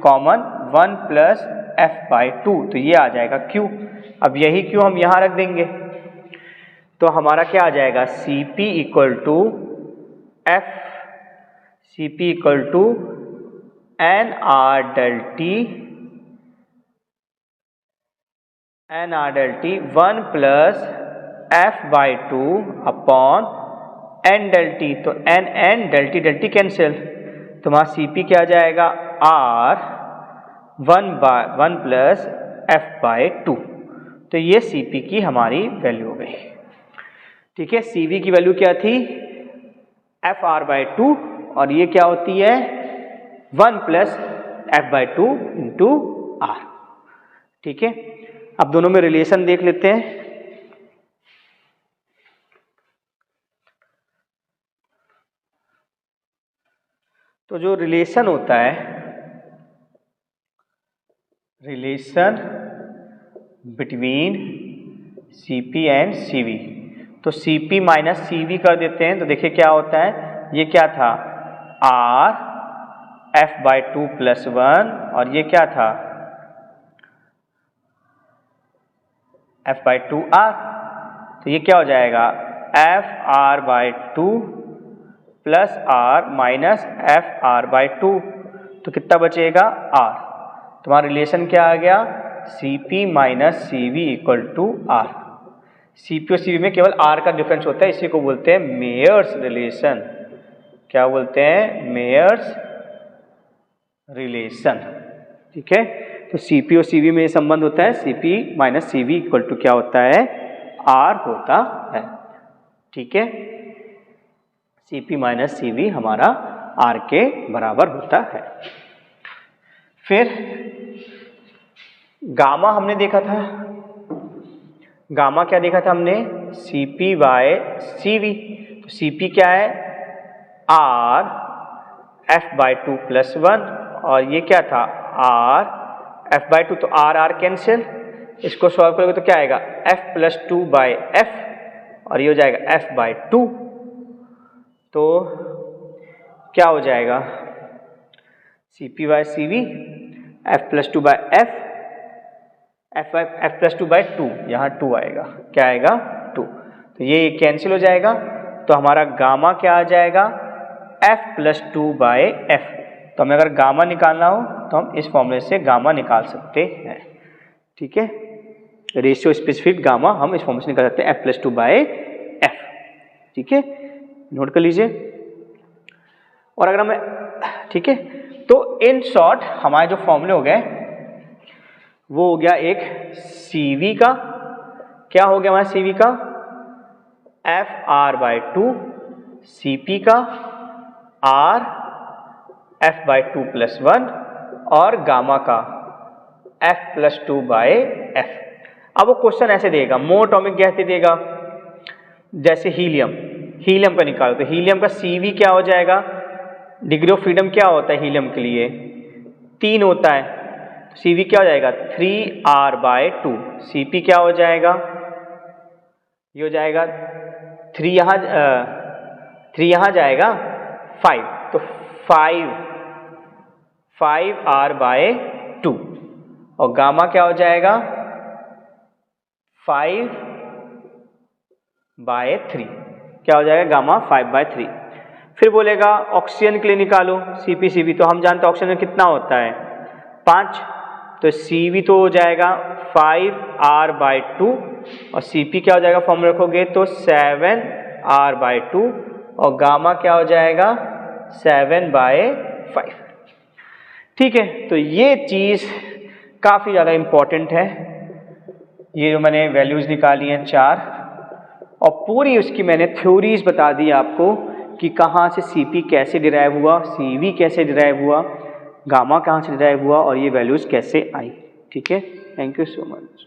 कॉमन 1 + F/2, तो ये आ जाएगा Q। अब यही Q हम यहाँ रख देंगे, तो हमारा क्या आ जाएगा? CP = nr∆t 1 plus f/2 upon n∆t। तो n∆t कैंसिल, तो वहाँ Cp क्या आ जाएगा r 1 प्लस f/2। तो ये Cp की हमारी वैल्यू हो गई। ठीक है, Cv की वैल्यू क्या थी fr/2 और ये क्या होती है 1 प्लस f/2 इंटू r। ठीक है, अब दोनों में रिलेशन देख लेते हैं। तो जो रिलेशन होता है, relation between Cp and Cv, तो Cp माइनस Cv कर देते हैं। तो देखिए क्या होता है, ये क्या था r f/2 प्लस 1 और ये क्या था f/2r। तो ये क्या हो जाएगा fr/2 plus r minus fr/2। तो कितना बचेगा r। तुम्हारा रिलेशन क्या आ गया Cp minus Cv equal to r। Cp और Cv में केवल r का डिफरेंस होता है, इसी को बोलते हैं मेयर्स रिलेशन। क्या बोलते हैं मेयर्स रिलेशन। ठीक है, तो Cp और Cv में ये संबंध होता है, Cp minus Cv equal to क्या होता है r होता है। ठीक है, Cp माइनस Cv हमारा r के बराबर होता है। फिर गामा हमने देखा था, गामा क्या देखा था हमने Cp/Cv। तो Cp क्या है r f/2 प्लस 1 और ये क्या था r f/2। तो r कैंसिल, इसको सॉल्व करोगे तो क्या आएगा f+2/f और ये हो जाएगा f/2। तो क्या हो जाएगा Cp/Cv f+2/f f+2/2, यहाँ 2 आएगा, क्या आएगा 2। तो ये कैंसिल हो जाएगा, तो हमारा गामा क्या आ जाएगा f+2/f। तो हमें अगर गामा निकालना हो तो हम इस फॉर्मूले से गामा निकाल सकते हैं। ठीक है, रेशियो स्पेसिफिक गामा हम इस फॉर्मूले से निकाल सकते हैं f+2/f। ठीक है, नोट कर लीजिए। और अगर हमें ठीक है, तो इन शॉर्ट हमारे जो फॉर्मूले हो गए वो हो गया एक Cv का, क्या हो गया हमारा Cv का fr/2, Cp का r f/2 प्लस 1 और गामा का f+2/f। अब वो क्वेश्चन ऐसे देगा, मोनोटॉमिक गैस दे देगा, जैसे हीलियम का निकालो। तो हीलियम का Cv क्या हो जाएगा, डिग्री ऑफ फ्रीडम क्या होता है हीलियम के लिए 3 होता है। तो Cv क्या हो जाएगा 3r/2। Cp क्या हो जाएगा, ये हो जाएगा 3 यहाँ जाएगा 5, तो 5r/2 और गामा क्या हो जाएगा 5/3, क्या हो जाएगा गामा 5/3। फिर बोलेगा ऑक्सीजन के लिए निकालो Cp/Cv। तो हम जानते हैं ऑक्सीजन में कितना होता है 5, तो Cv तो हो जाएगा 5r/2 और Cp क्या हो जाएगा फॉर्मूला रखोगे तो 7r/2 और गामा क्या हो जाएगा 7/5। ठीक है, तो ये चीज़ काफ़ी ज़्यादा इम्पॉर्टेंट है। ये जो मैंने वैल्यूज़ निकाली हैं 4 और पूरी उसकी मैंने थ्योरीज बता दी आपको कि कहाँ से Cp कैसे डिराइव हुआ, Cv कैसे डिराइव हुआ, गामा कहाँ से डिराइव हुआ और ये वैल्यूज़ कैसे आई। ठीक है, थैंक यू सो मच।